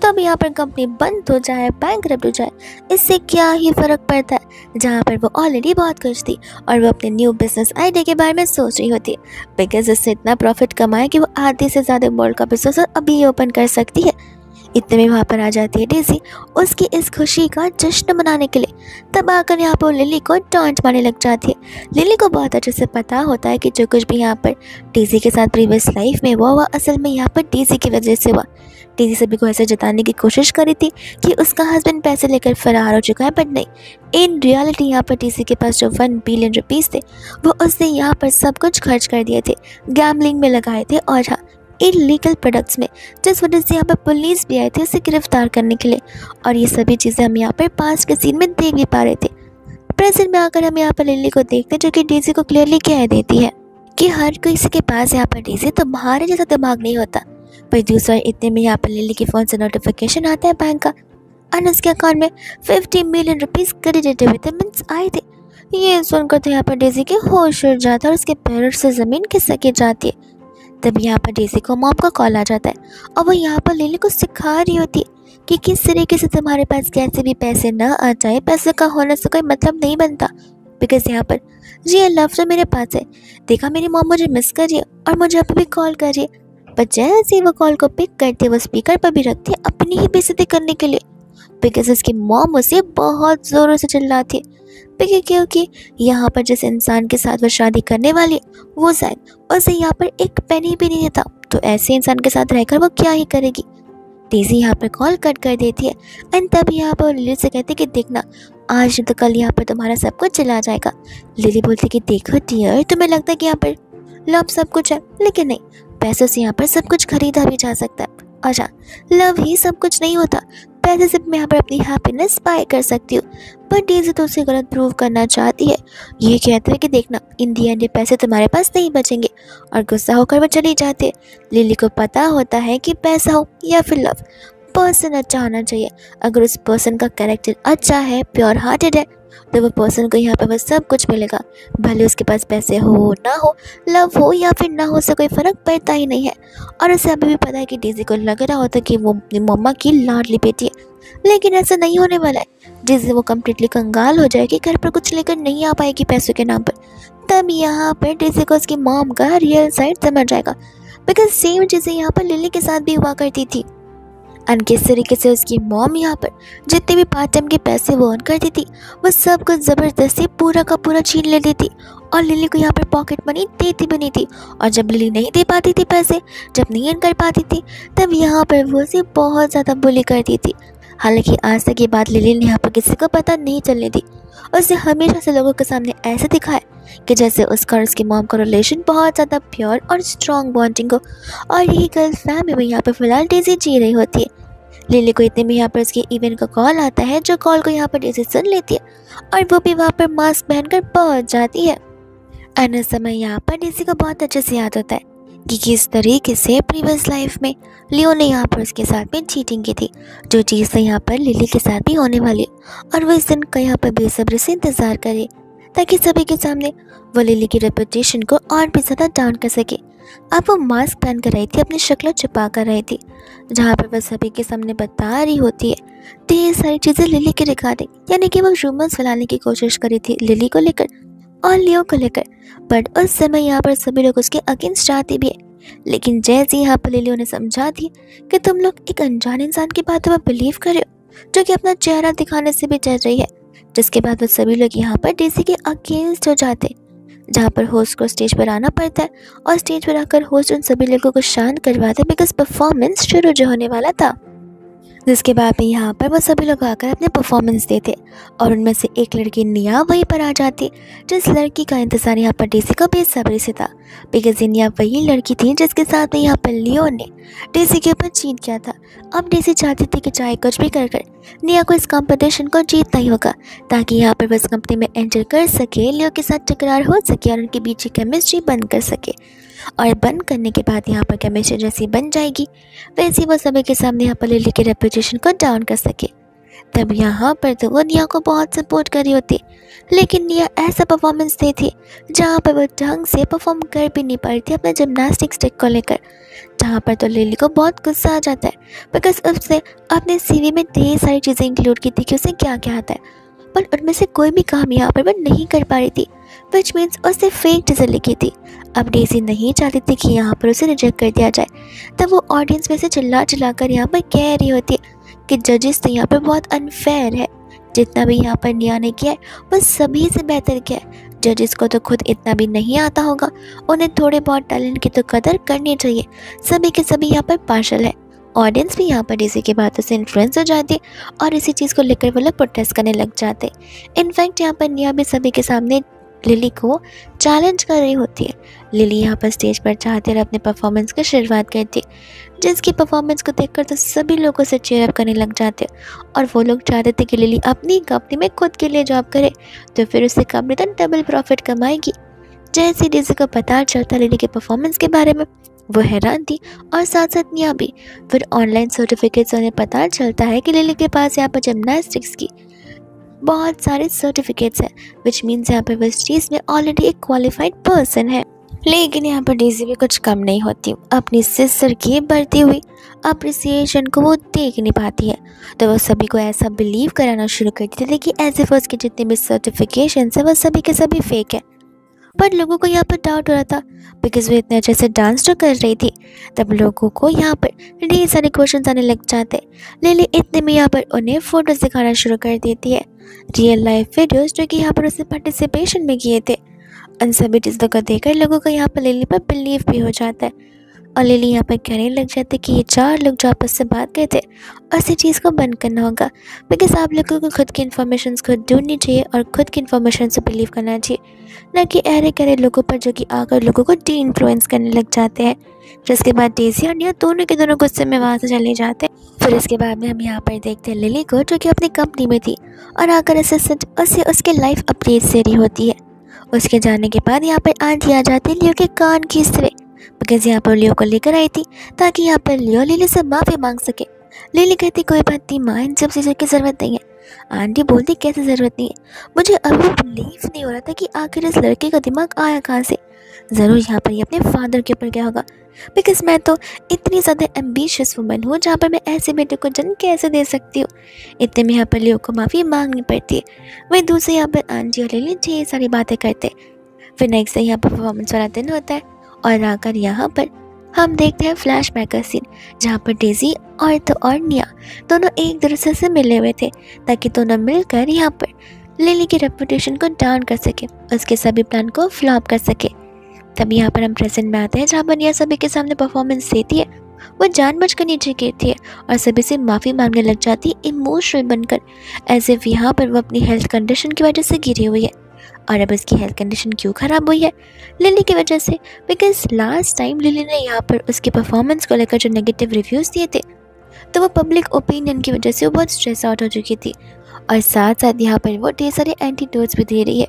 तो अब यहाँ पर कंपनी बंद हो जाए, बैंकरप्ट हो जाए, इससे क्या ही फ़र्क पड़ता है, जहाँ पर वो ऑलरेडी बहुत खुश थी और वो अपने न्यू बिजनेस आइडिया के बारे में सोच रही होती है, बिकॉज उससे इतना प्रॉफिट कमाया कि वो आधे से ज़्यादा मॉल का बिजनेस अभी ओपन कर सकती है। इतने में वहाँ पर आ जाती है डेज़ी उसकी इस खुशी का जश्न मनाने के लिए। तब आकर यहाँ पर लिली को डांट मारने लग जाती है। लिली को बहुत अच्छे से पता होता है कि जो कुछ भी यहाँ पर डेज़ी के साथ प्रीवियस लाइफ में हुआ असल में यहाँ पर डेज़ी की वजह से हुआ। डेज़ी सभी को ऐसे जताने की कोशिश करी थी कि उसका हस्बैंड पैसे लेकर फरार हो चुका है, बट नहीं, इन रियलिटी यहाँ पर डेज़ी के पास जो 1 बिलियन रुपीज़ थे वो उसने यहाँ पर सब कुछ खर्च कर दिए थे, गैम्बलिंग में लगाए थे और हाँ, इलीगल प्रोडक्ट्स में, जिस वजह से यहाँ पर पुलिस भी आई थी उसे गिरफ्तार करने के लिए। और ये सभी चीज़ें हम यहाँ पर पास्ट के सीन में देख भी पा रहे थे। प्रेजेंट में आकर हम यहाँ पर लिली को देखते हैं जो कि डेज़ी को क्लियरली कह देती है कि हर किसी के पास यहाँ पर डेज़ी तुम्हारे जैसा दिमाग नहीं होता। पर दूसरा इतने में यहाँ पर लिली के फ़ोन से नोटिफिकेशन आता है बैंक का और उसके अकाउंट में 50 मिलियन रुपीज़ क्रेडिट हुए थे, मीन्स आए थे। ये सुनकर तो यहाँ पर डेज़ी के होश उड़ जाता है और उसके पैरों से ज़मीन खिसक जाती है। तब यहाँ पर डेज़ी को मॉम का कॉल आ जाता है और वो यहाँ पर लिली को सिखा रही होती है कि किस तरीके से तुम्हारे पास कैसे भी पैसे ना आ जाए, पैसे का होने से कोई मतलब नहीं बनता। बिकॉज यहाँ पर रियल लव तो मेरे पास है। देखा मेरी मॉम मुझे मिस कर रही है और मुझे अभी भी कॉल कर रही है, पर जैसे ही वो कॉल को पिक करते वो स्पीकर पर भी रखते अपनी ही बेइज्जती करने के लिए। बिकॉज उसकी मॉम उसे बहुत ज़ोरों से चिल्लाती है क्योंकि यहाँ पर जिस इंसान के साथ वो शादी करने वाली है वो शायद उसे यहाँ पर एक पेनी भी नहीं देता, तो ऐसे इंसान के साथ रहकर वो क्या ही करेगी। डेज़ी यहाँ पर कॉल कट कर देती है एंड तब यहाँ पर लिली से कहती है कि देखना आज तो कल यहाँ पर तुम्हारा सब कुछ चला जाएगा। लिली बोलती कि देखो डियर, तुम्हें लगता है कि यहाँ पर लव सब कुछ है, लेकिन नहीं, पैसों से यहाँ पर सब कुछ खरीदा भी जा सकता है। अच्छा, लव ही सब कुछ नहीं होता, पैसे से मैं यहाँ पर अपनी हैप्पीनेस बाय कर सकती हूँ। पर डेज़ी तो उसे गलत प्रूव करना चाहती है। ये कहते हैं कि देखना इन दी एंड ये पैसे तुम्हारे पास नहीं बचेंगे और गुस्सा होकर वो चली जाती है। लिली को पता होता है कि पैसा हो या फिर लव, पर्सन अच्छा होना चाहिए। अगर उस पर्सन का कैरेक्टर अच्छा है, प्योर हार्टेड है, तो वो पर्सन को यहाँ पर बस सब कुछ मिलेगा। भले उसके पास पैसे हो ना हो, लव हो या फिर ना हो, से कोई फ़र्क पड़ता ही नहीं है। और उसे अभी भी पता है कि डेज़ी को लग रहा होता कि वो अपनी मम्मा की लाडली बेटी है, लेकिन ऐसा नहीं होने वाला है। डेज़ी वो कम्प्लीटली कंगाल हो जाएगी, घर पर कुछ लेकर नहीं आ पाएगी पैसों के नाम पर। तब यहाँ पर डेज़ी को उसकी मॉम का रियल साइड समझ जाएगा, बिकॉज सेम चीज़ें यहाँ पर लिली के साथ भी हुआ करती थी। एंड किस तरीके से उसकी मॉम यहाँ पर जितने भी पार्ट टाइम के पैसे वो अर्न करती थी वो सब कुछ ज़बरदस्ती पूरा का पूरा छीन लेती थी और लिली को यहाँ पर पॉकेट मनी देती भी नहीं थी। और जब लिली नहीं दे पाती थी पैसे, जब नहीं अर्न कर पाती थी, तब यहाँ पर वो उसे बहुत ज़्यादा बुली करती थी। हालांकि आज तक ये बात लिली ने यहाँ पर किसी को पता नहीं चलने दी। उसने हमेशा से लोगों के सामने ऐसे दिखाया कि जैसे उसका और उसकी मॉम का रिलेशन बहुत ज़्यादा प्योर और स्ट्रॉन्ग बॉन्डिंग हो। और यही गर्ल फैमिली में यहाँ पर फिलहाल डेज़ी जी रही होती है। लिली को इतने में यहाँ पर उसके इवेंट का कॉल आता है, जो कॉल को यहाँ पर डेज़ी सुन लेती है और वो भी वहाँ पर मास्क पहनकर पहुँच जाती है। एंड इस समय यहाँ पर डेज़ी को बहुत अच्छे से याद होता है कि किस तरीके से प्रीवियस लाइफ में लियो ने यहाँ पर उसके साथ में चीटिंग की थी, जो चीज़ तो यहाँ पर लिली के साथ भी होने वाली है। और वो इस दिन का यहाँ पर बेसब्री से इंतज़ार करे ताकि सभी के सामने वो लिली की रेपुटेशन को और भी ज़्यादा डाउन कर सके। अब वो मास्क पहन कर रही थी, अपनी शक्ल छुपा कर रही थी, जहाँ पर वह सभी के सामने बता रही होती है ढेर सारी चीज़ें लिली के रिगार्डिंग, यानी कि वो रूमर्स फैलाने की कोशिश करी थी लिली को लेकर और लियो को लेकर। बट उस समय यहाँ पर सभी लोग उसके अगेंस्ट आते भी है, लेकिन जैसे यहाँ पर लिलियो ने समझा दी कि तुम लोग एक अनजान इंसान की बातों पर बिलीव कर रहे हो जो कि अपना चेहरा दिखाने से भी डर रही है, जिसके बाद वो सभी लोग यहाँ पर डेज़ी के अगेंस्ट हो जाते, जहाँ पर होस्ट को स्टेज पर आना पड़ता है और स्टेज पर आकर होस्ट उन सभी लोगों को शांत करवाता है बिकॉज परफॉर्मेंस शुरू जो होने वाला था। जिसके बाद में यहाँ पर वो सभी लोग आकर अपने परफॉर्मेंस देते और उनमें से एक लड़की निया वहीं पर आ जाती, जिस लड़की का इंतज़ार यहाँ पर डेज़ी को बेसब्री से था बिकॉज निया वही लड़की थी जिसके साथ में यहाँ पर लियो ने डेज़ी के ऊपर चीट किया था। अब डेज़ी चाहती थी कि चाहे कुछ भी कर निया को इस कंपटीशन को जीतना ही होगा ताकि यहाँ पर बस कंपनी में एंटर कर सके, लियो के साथ टकरार हो सके और उनके बीच की केमिस्ट्री बंद कर सके। और बंद करने के बाद यहाँ पर केमिस्ट्री जैसी बन जाएगी वैसे वो सभी के सामने यहाँ पर लिली के रेपुटेशन को डाउन कर सके। तब यहाँ पर तो वो निया को बहुत सपोर्ट कर रही होती, लेकिन निया ऐसा परफॉर्मेंस दी थी जहाँ पर वो ढंग से परफॉर्म कर भी नहीं पा रही थी अपने जिम्नास्टिक स्टिक को लेकर, जहाँ पर तो लिली को बहुत गुस्सा आ जाता है बिकॉज उसने अपने सीवी में ढेर सारी चीज़ें इंक्लूड की थी कि उसे क्या क्या आता है, पर उनमें से कोई भी काम यहाँ पर वो नहीं कर पा रही थी विच मीन्स उसने फेक डिज़ाइन लिखी थी। अब डेज़ी नहीं चाहती थी कि यहाँ पर उसे रिजेक्ट कर दिया जाए। तब वो ऑडियंस में से चिल्ला चिल्ला कर यहाँ पर कह रही होती है कि जजेस तो यहाँ पर बहुत अनफेयर है, जितना भी यहाँ पर निया ने किया है वो सभी से बेहतर किया है। जजेस को तो खुद इतना भी नहीं आता होगा, उन्हें थोड़े बहुत टैलेंट की तो कदर करनी चाहिए। सभी के सभी यहाँ पर पार्शल है। ऑडियंस भी यहाँ पर डेज़ी की बातों से इन्फ्लुएंस हो जाती है और इसी चीज़ को लेकर वो लोग प्रोटेस्ट करने लग जाते। इनफैक्ट यहाँ पर निया भी सभी के सामने लिली को चैलेंज कर रही होती है। लिली यहाँ पर स्टेज पर चाहती है अपने परफॉर्मेंस की शुरुआत करती है, जिसकी परफॉर्मेंस को देखकर तो सभी लोगों से चीयर अप करने लग जाते हैं और वो लोग चाहते थे कि लिली अपनी कंपनी में खुद के लिए जॉब करे तो फिर उससे कंपनी तो डबल प्रॉफिट कमाएगी। जैसे डेज़ी को पता चलता लिली के परफॉर्मेंस के बारे में, वो हैरान थी और साथ साथ निया भी। फिर ऑनलाइन सर्टिफिकेट से उन्हें पता चलता है कि लिली के पास यहाँ पर जिमनास्टिक्स की बहुत सारे सर्टिफिकेट्स हैं, विच मीन्स यहाँ पर वो इस चीज़ में ऑलरेडी एक क्वालिफाइड पर्सन है। लेकिन यहाँ पर डेज़ी भी कुछ कम नहीं होती। अपनी सिस्टर की बढ़ती हुई अप्रिसिएशन को वो देख नहीं पाती है, तो वो सभी को ऐसा बिलीव कराना शुरू कर देती थी कि एज एफ के जितने भी सर्टिफिकेशन है वो सभी के सभी फेक है। पर लोगों को यहाँ पर डाउट हो रहा था बिकॉज वो इतने अच्छे से डांस तो कर रही थी। तब लोगों को यहाँ पर ढेर सारे क्वेश्चन आने लग जाते। लिली इतने में यहाँ पर उन्हें फोटोज दिखाना शुरू कर देती है, रियल लाइफ वीडियोज जो कि यहाँ पर उसने पार्टिसिपेशन में किए थे। उन सभी चीज़ों को देखकर लोगों को यहाँ पर लिली पर बिलीव भी हो जाता है और लिली यहाँ पर कहने लग जाते कि ये चार लोग जो आपस से बात करते और इसी चीज़ को बंद करना होगा बिकॉज आप लोगों को खुद की इन्फॉर्मेशन खुद ढूंढनी चाहिए और खुद की इन्फॉर्मेशन से बिलीव करना चाहिए, ना कि अरे करे लोगों पर जो कि आकर लोगों को डी इन्फ्लुएंस करने लग जाते हैं। जिसके बाद डेज़ी और निया दोनों के दोनों गुस्से में वहाँ से चले जाते हैं। फिर इसके बाद में हम यहाँ पर देखते हैं लिली को जो कि अपनी कंपनी में थी और आकर असिस्टेंट उसे उसके लाइफ अपडेट्स दे रही होती है। उसके जाने के बाद यहाँ पर आंटी आ जाती है लियो के कान खींचते हुए बिकॉज यहाँ पर लियो को लेकर आई थी ताकि यहाँ पर लियो लिली से माफ़ी मांग सके। लिली कहती कोई बात नहीं माँ, इन सब चीज़ों की ज़रूरत नहीं है। आंटी बोलती कैसे ज़रूरत नहीं है, मुझे अभी बिलीव नहीं हो रहा था कि आखिर इस लड़के का दिमाग आया कहाँ से। ज़रूर यहाँ पर ये अपने फादर के ऊपर गया होगा बिकॉज मैं तो इतनी ज़्यादा एम्बिशियस वुमन हूँ जहाँ पर मैं ऐसे बेटे को जन्म कैसे दे सकती हूँ। इतने में यहाँ पर लियो को माफ़ी मांगनी पड़ती है। वही दूसरे यहाँ पर आंटी और लिली ढेर सारी बातें करते। फिर नेक्स्ट डे यहाँ पर परफॉर्मेंस वाला दिन होता है और आकर यहाँ पर हम देखते हैं फ्लैशबैक का सीन जहाँ पर डेज़ी और निया दोनों एक दूसरे से मिले हुए थे ताकि दोनों मिलकर यहाँ पर लिली की रेपुटेशन को डाउन कर सके, उसके सभी प्लान को फ्लॉप कर सके। तब यहाँ पर हम प्रेजेंट में आते हैं जहाँ पर निया सभी के सामने परफॉर्मेंस देती है। वो जानबूझकर नीचे गिरती है और सभी से माफ़ी मांगने लग जाती है इमोशनल बनकर, एज इफ यहाँ पर वो अपनी हेल्थ कंडीशन की वजह से गिरी हुई है। और अब इसकी हेल्थ कंडीशन क्यों ख़राब हुई है? लिली की वजह से। बिकॉज लास्ट टाइम लिली ने यहाँ पर उसकी परफॉर्मेंस को लेकर जो नेगेटिव रिव्यूज़ दिए थे तो वो पब्लिक ओपिनियन की वजह से वो बहुत स्ट्रेस आउट हो चुकी थी और साथ साथ यहाँ पर वो ढेर सारे एंटीडोट्स भी दे रही है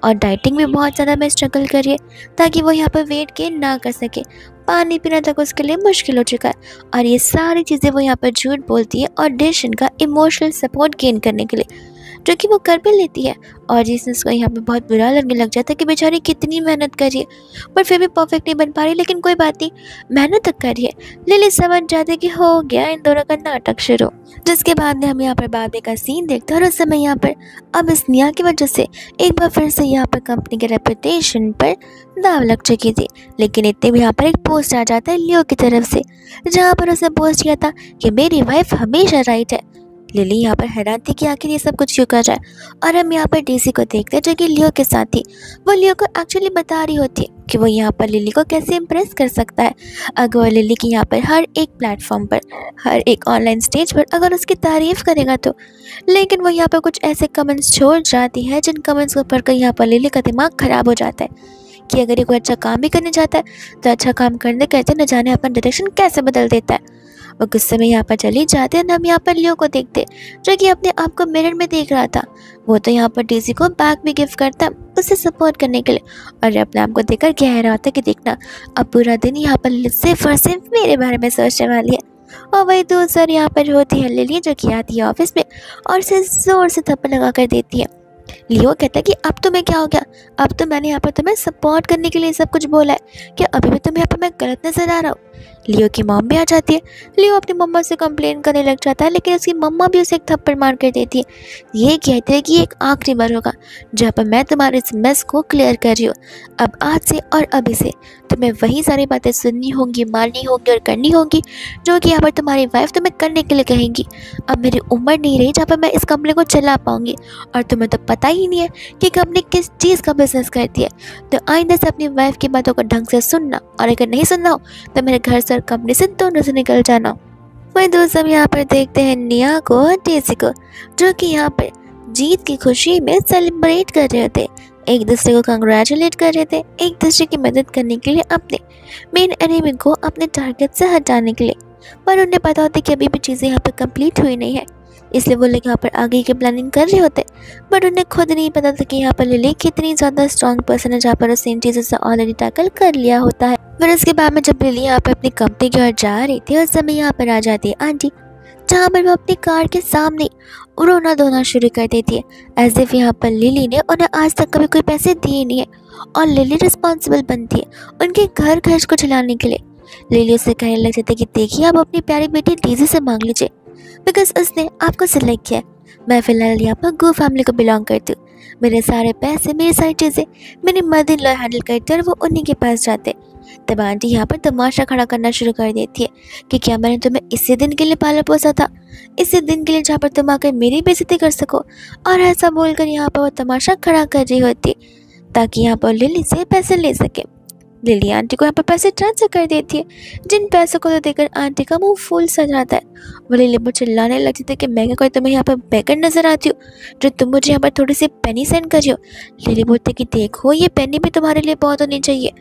और डाइटिंग भी बहुत ज़्यादा में स्ट्रगल कर रही है ताकि वो यहाँ पर वेट गेन ना कर सके। पानी पीना तक उसके लिए मुश्किल हो चुका है और ये सारी चीज़ें वो यहाँ पर झूठ बोलती है ऑडिशन का इमोशनल सपोर्ट गेन करने के लिए, जो कि वो कर भी लेती है। और जिसने को यहाँ पे बहुत बुरा लगने लग जाता है कि बेचारी कितनी मेहनत कर रही है पर फिर भी परफेक्ट नहीं बन पा रही, लेकिन कोई बात नहीं मेहनत तक कर रही है। लिली समझ जाते है कि हो गया इन दोनों का नाटक शुरू। जिसके बाद में हम यहाँ पर बाबे का सीन देखते हैं और उस समय यहाँ पर अब इस निया की वजह से एक बार फिर से यहाँ पर कंपनी के रेपुटेशन पर दाव लग चुकी थी। लेकिन इतने भी यहाँ पर एक पोस्ट आ जाता है लियो की तरफ से जहाँ पर उसने पोस्ट किया था कि मेरी वाइफ हमेशा राइट है। लिली यहाँ पर हैरान थी कि आखिर ये सब कुछ क्यों कर रहा है और हम यहाँ पर डेज़ी को देखते हैं जो कि लियो के साथ थी। वो लियो को एक्चुअली बता रही होती है कि वो यहाँ पर लिली को कैसे इम्प्रेस कर सकता है अगर वो लिली की यहाँ पर हर एक प्लेटफॉर्म पर हर एक ऑनलाइन स्टेज पर अगर उसकी तारीफ़ करेगा तो। लेकिन वो यहाँ पर कुछ ऐसे कमेंट्स छोड़ जाती है जिन कमेंट्स को पढ़कर यहाँ पर लिली का दिमाग ख़राब हो जाता है कि अगर ये कोई अच्छा काम भी करने जाता है तो अच्छा काम करने करते न जाने अपना डायरेक्शन कैसे बदल देता है। वो गुस्से में यहाँ पर चली जाते हैं। हम यहाँ पर लियो को देखते जो कि अपने आप को मिरर में देख रहा था। वो तो यहाँ पर डेज़ी को बैग भी गिफ्ट करता उसे सपोर्ट करने के लिए और अपने आप को देखकर कह रहा था कि देखना अब पूरा दिन यहाँ पर सिर्फ और सिर्फ मेरे बारे में सोचने वाली है। और वही दूसरी यहाँ पर होती है लिली जो कि आती है ऑफिस में और उसे ज़ोर से थप्पड़ लगा कर देती है। लियो कहता है कि अब तुम्हें क्या हो गया, अब तो मैंने यहाँ पर तुम्हें सपोर्ट करने के लिए सब कुछ बोला है, क्या अभी भी तुम्हें यहाँ पर मैं गलत नजर आ रहा हूँ? लियो की मॉम भी आ जाती है। लियो अपनी मम्मा से कंप्लेन करने लग जाता है, लेकिन उसकी मम्मा भी उसे एक थप्पड़ मार कर देती है। ये कहते हैं कि ये एक आखिरी बार होगा जहाँ पर मैं तुम्हारे इस मेस को क्लियर कर रही हूँ। अब आज से और अभी से तुम्हें वही सारी बातें सुननी होंगी, माननी होंगी और करनी होंगी जो कि यहाँ पर तुम्हारी वाइफ तुम्हें करने के लिए कहेंगी। अब मेरी उम्र नहीं रही जहाँ पर मैं इस कंपनी को चला पाऊंगी, और तुम्हें तो पता ही नहीं है कि कंपनी किस चीज़ का बिजनेस करती है। तो आइंदा से अपनी वाइफ की बातों को ढंग से सुनना, और अगर नहीं सुनना हो तो मेरे घर से और कंपनी से दोनों से निकल जाना। वही दोस्त हम यहाँ पर देखते हैं निया को और डेज़ी को, जो कि यहाँ पर जीत की खुशी में सेलिब्रेट कर रहे थे, एक दूसरे को कंग्रेचुलेट कर रहे थे, एक दूसरे की मदद करने के लिए अपने मेन एनिमी को अपने टारगेट से हटाने के लिए। पर उन्हें पता होता है कि अभी भी चीज़ें यहाँ पर कंप्लीट हुई नहीं है, इसलिए वो लोग यहाँ पर आगे की प्लानिंग कर रहे होते। बट उन्हें खुद नहीं पता था कि यहाँ पर लिली कितनी ज़्यादा स्ट्रॉन्ग पर्सन है, जहाँ पर उस इन चीज़ों से ऑलरेडी टैकल कर लिया होता है। फिर उसके बाद में जब लिली यहाँ पर अपनी कंपनी की ओर जा रही थी, उस समय यहाँ पर आ जाती है आंटी, जहाँ पर वो अपनी कार के सामने रोना धोना शुरू कर देती है, एज इफ यहाँ पर लिली ने उन्हें आज तक कभी कोई पैसे दिए नहीं है और लिली रिस्पॉन्सिबल बनती है उनके घर खर्च को चलाने के लिए। लिली उससे कहने लग जाती है कि देखिए आप अपनी प्यारी बेटी डेज़ी से मांग लीजिए, बिकॉज उसने आपको सिलेक्ट किया है। मैं फ़िलहाल यहाँ पर गो फैमिली को बिलोंग करती हूँ, मेरे सारे पैसे, मेरी सारी चीज़ें मेरी मदर इन लॉ हैंडल करते हैं और वो उन्हीं के पास जाते। तब आंटी यहाँ पर तमाशा खड़ा करना शुरू कर देती है कि क्या मैंने तुम्हें इसी दिन के लिए पाला पोसा था, इसी दिन के लिए जहाँ पर तुम आकर मेरी बेइज्जती कर सको। और ऐसा बोलकर यहाँ पर वो तमाशा खड़ा कर रही होती ताकि यहाँ पर लिली से पैसे ले सके। लिली आंटी को यहाँ पर पैसे ट्रांसफर कर देती है, जिन पैसों को तो देखकर आंटी का मुंह फूल सा जाता है। वो लिली पर चिल्लाने लगती थी कि मैं कोई तुम्हें यहाँ पर बेगर नजर आती हूँ जो तुम मुझे यहाँ पर थोड़ी सी पेनी सेंड कर रही हो। लिली बोलती कि देखो ये पेनी भी तुम्हारे लिए बहुत होनी चाहिए,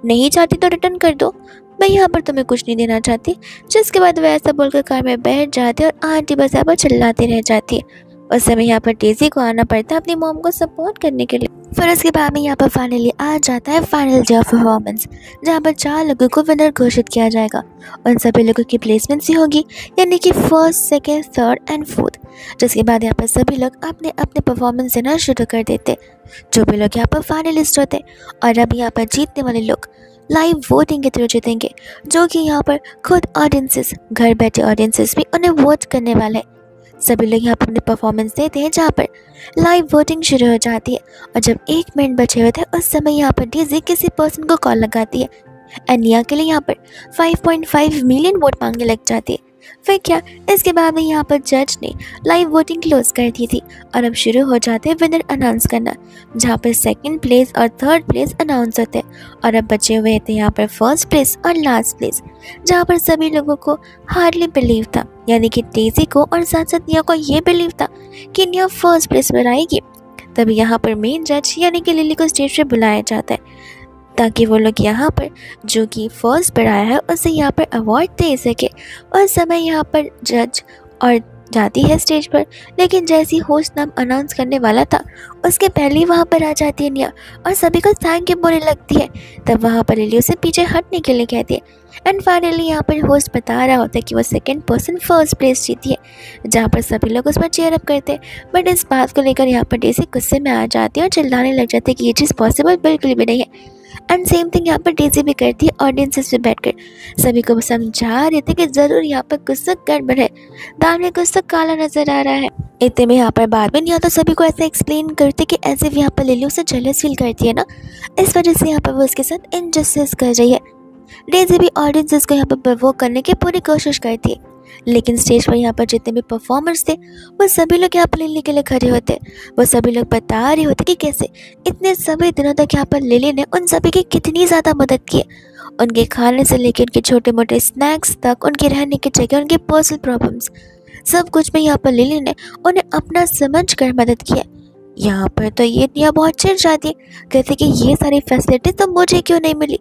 नहीं चाहती तो रिटर्न कर दो, मैं यहाँ पर तुम्हें कुछ नहीं देना चाहती। जिसके बाद वह ऐसा बोलकर कार में बैठ जाती है और आंटी बस यहाँ पर चिल्लाती रह जाती है। उस समय यहाँ पर डेज़ी को आना पड़ता है अपनी मॉम को सपोर्ट करने के लिए। फिर उसके बाद में यहाँ पर फाइनली आ जाता है फाइनल डे ऑफ परफॉर्मेंस, जहाँ पर 4 लोगों को विनर घोषित किया जाएगा। उन सभी लोगों की प्लेसमेंट्स ही होगी, यानी कि first, second, third and fourth. जिसके बाद यहाँ पर सभी लोग अपने अपने परफॉर्मेंस देना शुरू कर देते, जो भी लोग यहाँ पर फाइनलिस्ट होते। और अब यहाँ पर जीतने वाले लोग लाइव वोटिंग के थ्रू जीतेंगे, जो कि यहाँ पर खुद ऑडियंसेस, घर बैठे ऑडियंसेस भी उन्हें वोट करने वाले हैं। सभी लोग यहाँ पर अपनी परफॉर्मेंस देते हैं, जहाँ पर लाइव वोटिंग शुरू हो जाती है। और जब 1 मिनट बचे हुए थे उस समय यहाँ पर डेज़ी किसी पर्सन को कॉल लगाती है, एनिया के लिए यहाँ पर 5.5 मिलियन वोट मांगने लग जाती है। फिर क्या, इसके बाद में यहाँ पर जज ने लाइव वोटिंग क्लोज कर दी थी और अब शुरू हो जाते हैं विनर अनाउंस करना, जहाँ पर 2nd प्लेस और 3rd प्लेस अनाउंस होते हैं। और अब बचे हुए थे यहाँ पर 1st प्लेस और लास्ट प्लेस, जहाँ पर सभी लोगों को हार्डली बिलीव था, यानी कि डेज़ी को और साथ साथ निया को ये बिलीव था कि निया 1st प्लेस पर आएगी। तभी यहाँ पर मेन जज यानी कि लिली को स्टेज पर बुलाया जाता है, ताकि वो लोग यहाँ पर जो कि फर्स्ट पर आया है उसे यहाँ पर अवार्ड दे सके। उस समय यहाँ पर जज और जाती है स्टेज पर, लेकिन जैसी होस्ट नाम अनाउंस करने वाला था उसके पहले ही वहाँ पर आ जाती है निया और सभी को थैंक यू बोलने लगती है। तब वहाँ पर लिली उसे पीछे हटने के लिए कहती है। एंड फाइनली यहाँ पर होस्ट बता रहा होता है कि वो 2nd पर्सन फर्स्ट प्लेस जीती है, जहाँ पर सभी लोग उस पर चेयर अप करते हैं। बट इस बात को लेकर यहाँ पर डेज़ी गुस्से में आ जाती है और चिल्लाने लग जाती है कि ये चीज़ पॉसिबल बिल्कुल भी नहीं है। एंड सेम थिंग यहाँ पर डेज़ी भी करती है, ऑडियंसेस पे बैठकर सभी को समझा रहे थे कि ज़रूर यहाँ पर कुछ तो गड़बड़ है, दाल में कुछ तो काला नजर आ रहा है। इतने में यहाँ पर बाद में नहीं तो सभी को ऐसे एक्सप्लेन करते कि ऐसे भी यहाँ पर लिली उसे जेलस फील करती है ना, इस वजह से यहाँ पर वो उसके साथ इनजस्टिस कर रही है। डेज़ी भी ऑडियंसेस को यहाँ पर प्रवोक करने की पूरी कोशिश करती है, लेकिन स्टेज पर यहाँ पर जितने भी परफॉर्मर्स थे वो सभी लोग यहाँ पर लिली के लिए खड़े होते। वो सभी लोग बता रहे होते कि कैसे इतने सभी दिनों तक यहाँ पर लिली ने उन सभी की कितनी ज़्यादा मदद की है, उनके खाने से लेकर उनके छोटे मोटे स्नैक्स तक, उनके रहने की जगह, उनके पर्सनल प्रॉब्लम्स, सब कुछ में यहाँ पर लिली ने उन्हें अपना समझ कर मदद की है। यहाँ पर तो ये निया बहुत चिढ़ जाती है, कहते कि ये सारी फैसिलिटी तो मुझे क्यों नहीं मिली।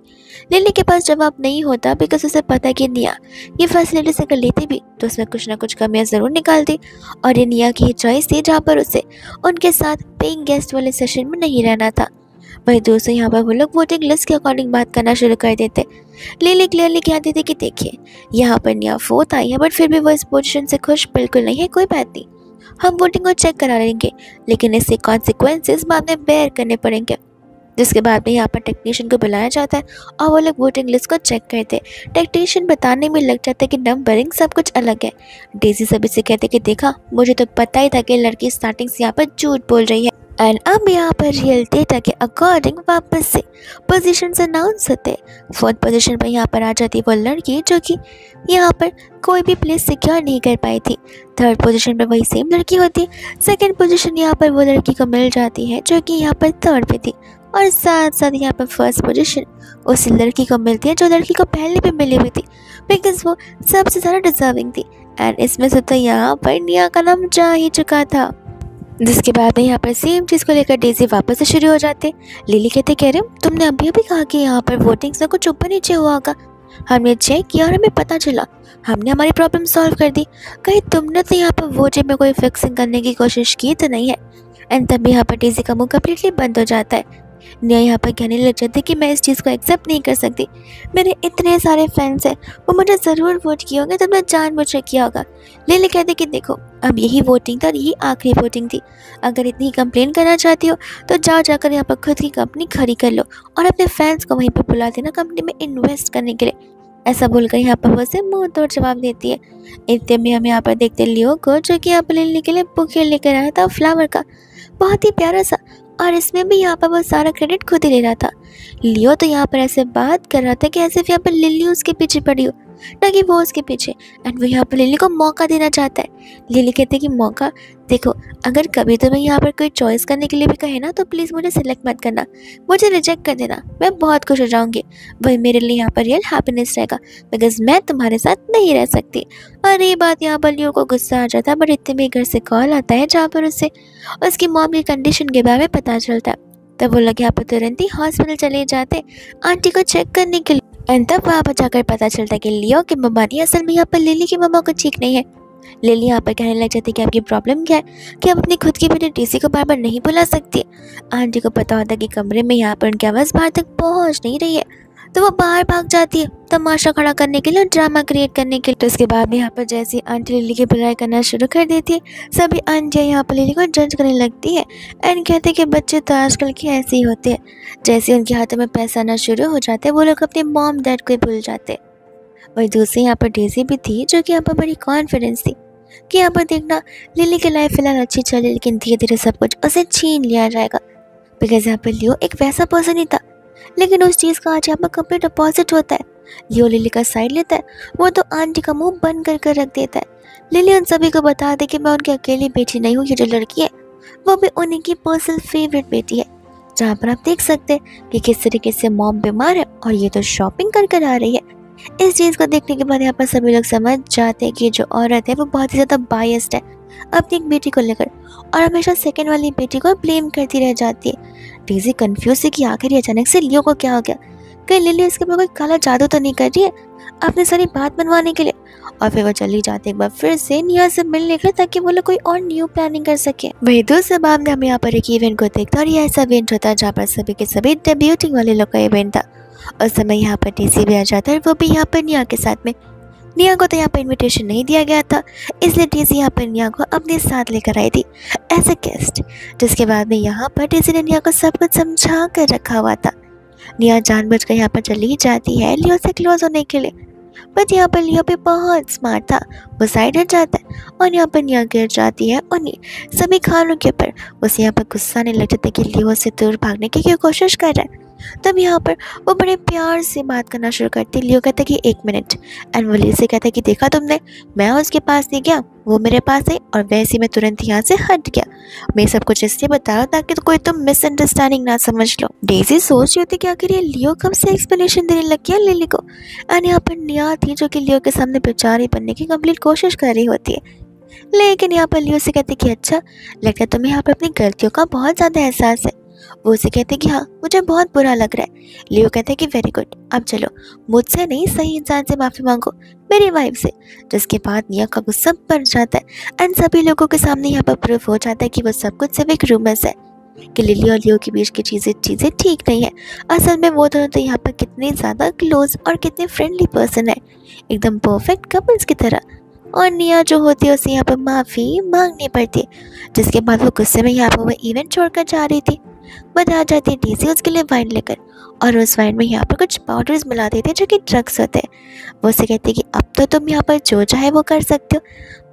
लिली के पास जवाब नहीं होता, बिकॉज उसे पता है कि निया ये फैसिलिटीज अगर लेती भी तो उसमें कुछ ना कुछ कमियां ज़रूर निकालती, और ये निया की चॉइस थी जहाँ पर उसे उनके साथ पेइंग गेस्ट वाले सेशन में नहीं रहना था। वही दोस्तों यहाँ पर वो लोग वोटिंग लिस्ट के अकॉर्डिंग बात करना शुरू कर देते। लिली क्लियरली कहती थी कि देखिए यहाँ पर निया 4th आई है, बट फिर भी वो इस पोजीशन से खुश बिल्कुल नहीं है। कोई बात नहीं, हम वोटिंग को चेक करा लेंगे, लेकिन इससे कॉन्सिक्वेंसेस बाद में बेयर करने पड़ेंगे। जिसके बाद में यहाँ पर टेक्नीशियन को बुलाया जाता है और वो लोग वोटिंग लिस्ट को चेक करते हैं। टेक्नीशियन बताने में लग जाता है कि नंबरिंग सब कुछ अलग है। डेजी सभी से कहते कि देखा, मुझे तो पता ही था कि लड़की स्टार्टिंग से यहाँ पर झूठ बोल रही है। एंड अब यहाँ पर रियल डेटा के अकॉर्डिंग वापस से पोजीशन अनाउंस होते हैं। फोर्थ पोजीशन पर यहाँ पर आ जाती है वो लड़की जो कि यहाँ पर कोई भी प्लेस सिक्योर नहीं कर पाई थी। थर्ड पोजीशन पर वही सेम लड़की होती है। सेकंड पोजीशन यहाँ पर वो लड़की को मिल जाती है जो कि यहाँ पर थर्ड पे थी, और साथ साथ यहाँ पर फर्स्ट पोजीशन उस लड़की को मिलती है जो लड़की को पहले भी मिली हुई थी, बिकॉज वो सबसे ज़्यादा डिजर्विंग थी। एंड इसमें से तो यहाँ पर निया का नाम जा ही चुका था। जिसके बाद में यहाँ पर सेम चीज़ को लेकर डेजी वापस से शुरू हो जाते। लिली कहते कह रहे तुमने अभी अभी कहा कि यहाँ पर वोटिंग से कुछ ऊपर नीचे हुआ होगा। हमने चेक किया और हमें पता चला, हमने हमारी प्रॉब्लम सॉल्व कर दी। कहीं तुमने तो यहाँ पर वोटिंग में कोई फिक्सिंग करने की कोशिश की तो नहीं है। एंड तभी यहाँ पर डेजी का मुँह कम्प्लीटली बंद हो जाता है। निया यहाँ पर कहने लग जाती कि मैं इस चीज़ को एक्सेप्ट नहीं कर सकती। मेरे इतने सारे फैंस हैं, वो मुझे ज़रूर वोट किए होंगे, तुमने जानबूझकर किया होगा। लिली कहते कि देखो, अब यही वोटिंग था और यही आखिरी वोटिंग थी। अगर इतनी कंप्लेन करना चाहती हो तो जाकर यहाँ पर खुद की कंपनी खड़ी कर लो और अपने फैंस को वहीं पर बुला देना कंपनी में इन्वेस्ट करने के लिए। ऐसा बोलकर यहाँ पर वो से मुँह तोड़ जवाब देती है। इतने में हम यहाँ पर देखते लियो को, जो कि यहाँ पर लिली के लिए बुके लेकर आया था फ्लावर का, बहुत ही प्यारा सा, और इसमें भी यहाँ पर वो सारा क्रेडिट खुद ही ले रहा था। लियो तो यहाँ पर ऐसे बात कर रहा था कि ऐसे यहाँ पर लिली उसके पीछे पड़ी हो, ना कि वो उसके पीछे। एंड वो यहाँ पर लिली को मौका देना चाहता है। लिली कहते हैं कि मौका देखो, अगर कभी तुम्हें यहाँ पर कोई चॉइस करने के लिए भी कहे ना तो प्लीज़ मुझे सिलेक्ट मत करना, मुझे रिजेक्ट कर देना, मैं बहुत खुश हो जाऊँगी। वही मेरे लिए यहाँ पर रियल हैप्पीनेस रहेगा, बिकॉज मैं तुम्हारे साथ नहीं रह सकती। और ये बात यहाँ पर लियो को गुस्सा आ जाता है, बट इतने में घर से कॉल आता है जहाँ पर उससे उसकी मॉम की कंडीशन के बारे में पता चलता है। तब वो लोग यहाँ पर तुरंत ही हॉस्पिटल चले जाते आंटी को चेक करने के लिए। एंड तब वहाँ पर जाकर पता चलता है कि लियो की मम्मा नहीं, असल में यहाँ पर लिली की मम्मा को ठीक नहीं है। लिली यहाँ पर कहने लग जाती है कि आपकी प्रॉब्लम क्या है, कि आप अपनी खुद की बेटी डेजी को बार बार नहीं बुला सकती। आंटी को पता होता है कि कमरे में यहाँ पर उनकी आवाज़ बाहर तक पहुँच नहीं रही है, तो वो बाहर भाग जाती है तमाशा खड़ा करने के लिए और ड्रामा क्रिएट करने के लिए। तो उसके बाद में यहाँ पर जैसे आंटी लिली की बुराई करना शुरू कर देती है, सभी आंटियाँ यहाँ पर लिली को जज करने लगती है एंड कहते हैं कि बच्चे तो आजकल के ऐसे ही होते हैं, जैसे उनके हाथों में पैसा आना शुरू हो जाते हैं वो लोग अपने मॉम डैड को भूल जाते हैं। वही दूसरी यहाँ पर डेजी भी थी, जो कि यहाँ पर बड़ी कॉन्फिडेंस थी कि यहाँ पर देखना लिली की लाइफ फिलहाल अच्छी चली, लेकिन धीरे धीरे सब कुछ उसे छीन लिया जाएगा। बिकॉज यहाँ पर लियो एक वैसा पर्सन ही था, लेकिन उस चीज़ का आज यहाँ पर कंप्लीट अपोजिट होता है। लियो लिली का साइड लेता है, वो तो आंटी का मुंह बंद कर रख देता है। लिली उन सभी को बता दे कि मैं उनकी अकेली बेटी नहीं हूँ, ये जो लड़की है वो भी उन्हीं की पर्सनल फेवरेट बेटी है। जहाँ पर आप देख सकते हैं कि किस तरीके से मॉम बीमार है और ये तो शॉपिंग कर आ रही है। इस चीज़ को देखने के बाद यहाँ पर सभी लोग समझ जाते हैं कि जो औरत है वो बहुत ही ज़्यादा बायस्ड है अपनी एक बेटी को लेकर, और हमेशा सेकंड वाली बेटी को ब्लेम करती रह जाती है। डेजी कंफ्यूज थी कि आखिर ये अचानक से लियो को क्या हो गया, कहीं लिली इसके ऊपर कोई काला जादू तो नहीं कर रही है अपनी सारी बात बनवाने के लिए। और फिर वो चली जाती एक बार फिर से निया से मिलने के लिए, ताकि वो लोग कोई और न्यू प्लानिंग कर सके। वही दूसरे बार में हम यहाँ पर एक इवेंट को देखते हैं, और ये ऐसा इवेंट होता है जहाँ पर सभी के सभी डेब्यूटिंग वाले लोग का इवेंट था। उस समय यहाँ पर डेजी भी आ जाता है, वो भी यहाँ पर निया के साथ में। निया को तो यहाँ पर इनविटेशन नहीं दिया गया था, इसलिए डेजी यहाँ पर निया को अपने साथ लेकर आई थी एज ए गेस्ट। जिसके बाद में यहाँ पर डेजी ने निया को सब कुछ समझा कर रखा हुआ था। निया जानबूझकर यहाँ पर चली जाती है लियो से क्लोज होने के लिए, बट यहाँ पर लियो भी बहुत स्मार्ट था, वो साइड हट जाता है और यहाँ पर निया गिर जाती है और सभी खानों के ऊपर उसे यहाँ पर गुस्सा आने लग जाता है कि लियो से दूर भागने की क्यों कोशिश कर रहा है। तब यहाँ पर वो बड़े प्यार से बात करना शुरू करती है। लियो कहता है कि 1 मिनट, एंड वो लियो से कहता है कि देखा तुमने, मैं उसके पास नहीं गया, वो मेरे पास आई और वैसे मैं तुरंत यहाँ से हट गया। मैं सब कुछ इसलिए बता रहा ताकि तो कोई तुम मिसअंडरस्टैंडिंग ना समझ लो। डेजी सोच रही होती कि आखिर ये लियो कब से एक्सप्लेनेशन देने लग गया लिली को। एंड यहाँ पर निया थी जो कि लियो के सामने बेचारी बनने की कंप्लीट कोशिश कर रही होती है, लेकिन यहाँ पर लियो से कहते कि अच्छा लगता है तुम्हें यहाँ पर अपनी गलतियों का बहुत ज़्यादा एहसास है। वो उसे कहते कि हाँ मुझे बहुत बुरा लग रहा है। लियो कहते कि वेरी गुड, अब चलो मुझसे नहीं सही इंसान से माफ़ी मांगो, मेरी वाइफ से। जिसके बाद निया का गुस्सा बढ़ जाता है एंड सभी लोगों के सामने यहाँ पर प्रूफ हो जाता है कि वो सब कुछ सिर्फ एक रूमर्स है, कि लिली और लियो के बीच की चीज़ें ठीक नहीं है। असल में वो दोनों तो यहाँ पर कितने ज़्यादा क्लोज और कितने फ्रेंडली पर्सन है, एकदम परफेक्ट कपल्स की तरह। और निया जो होती है उसे यहाँ पर माफ़ी मांगनी पड़ती है। जिसके बाद वो गुस्से में यहाँ पर वो इवेंट छोड़कर जा रही थी। बता जाती है डेज़ी उसके लिए वाइन लेकर, और उस वाइन में यहाँ पर कुछ पाउडर्स मिला देते हैं जो कि ड्रग्स होते हैं। वो उसे कहती है कि अब तो तुम यहाँ पर जो चाहे वो कर सकते हो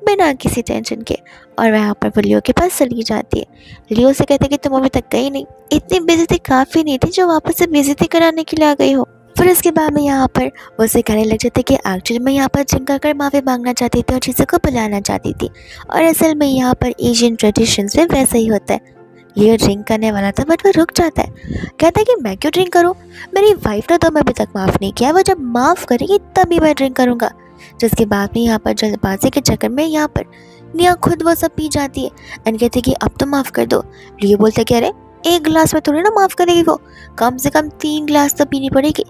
बिना किसी टेंशन के, और वह यहाँ पर वो लियो के पास चली जाती है। लियो से कहते हैं कि तुम अभी तक गई नहीं, इतनी बेइज्जती काफ़ी नहीं थी जो वापस से बेइज्जती कराने के लिए आ गई हो। फिर उसके बाद में यहाँ पर वो उसे कहने लग जाते कि एक्चुअली मैं यहाँ पर ड्रिंक कर माफ़ी मांगना चाहती थी और चीज़ों को बुलाना चाहती थी, और असल में यहाँ पर एशियन ट्रेडिशंस में वैसा ही होता है। लियो ड्रिंक करने वाला था बट वो रुक जाता है, कहता है कि मैं क्यों ड्रिंक करूँ, मेरी वाइफ ने तो मैं अभी तक माफ़ नहीं किया, वो जब माफ़ करेगी तभी मैं ड्रिंक करूँगा। जिसके बाद में यहाँ पर जल्दबाजी के चक्कर में यहाँ पर निया खुद वो सब पी जाती है एंड कहती है कि अब तो माफ़ कर दो। लियो बोलता है कि अरे एक गिलास में थोड़ी ना माफ़ करेगी, वो कम से कम 3 गिलास तो पीनी पड़ेगी।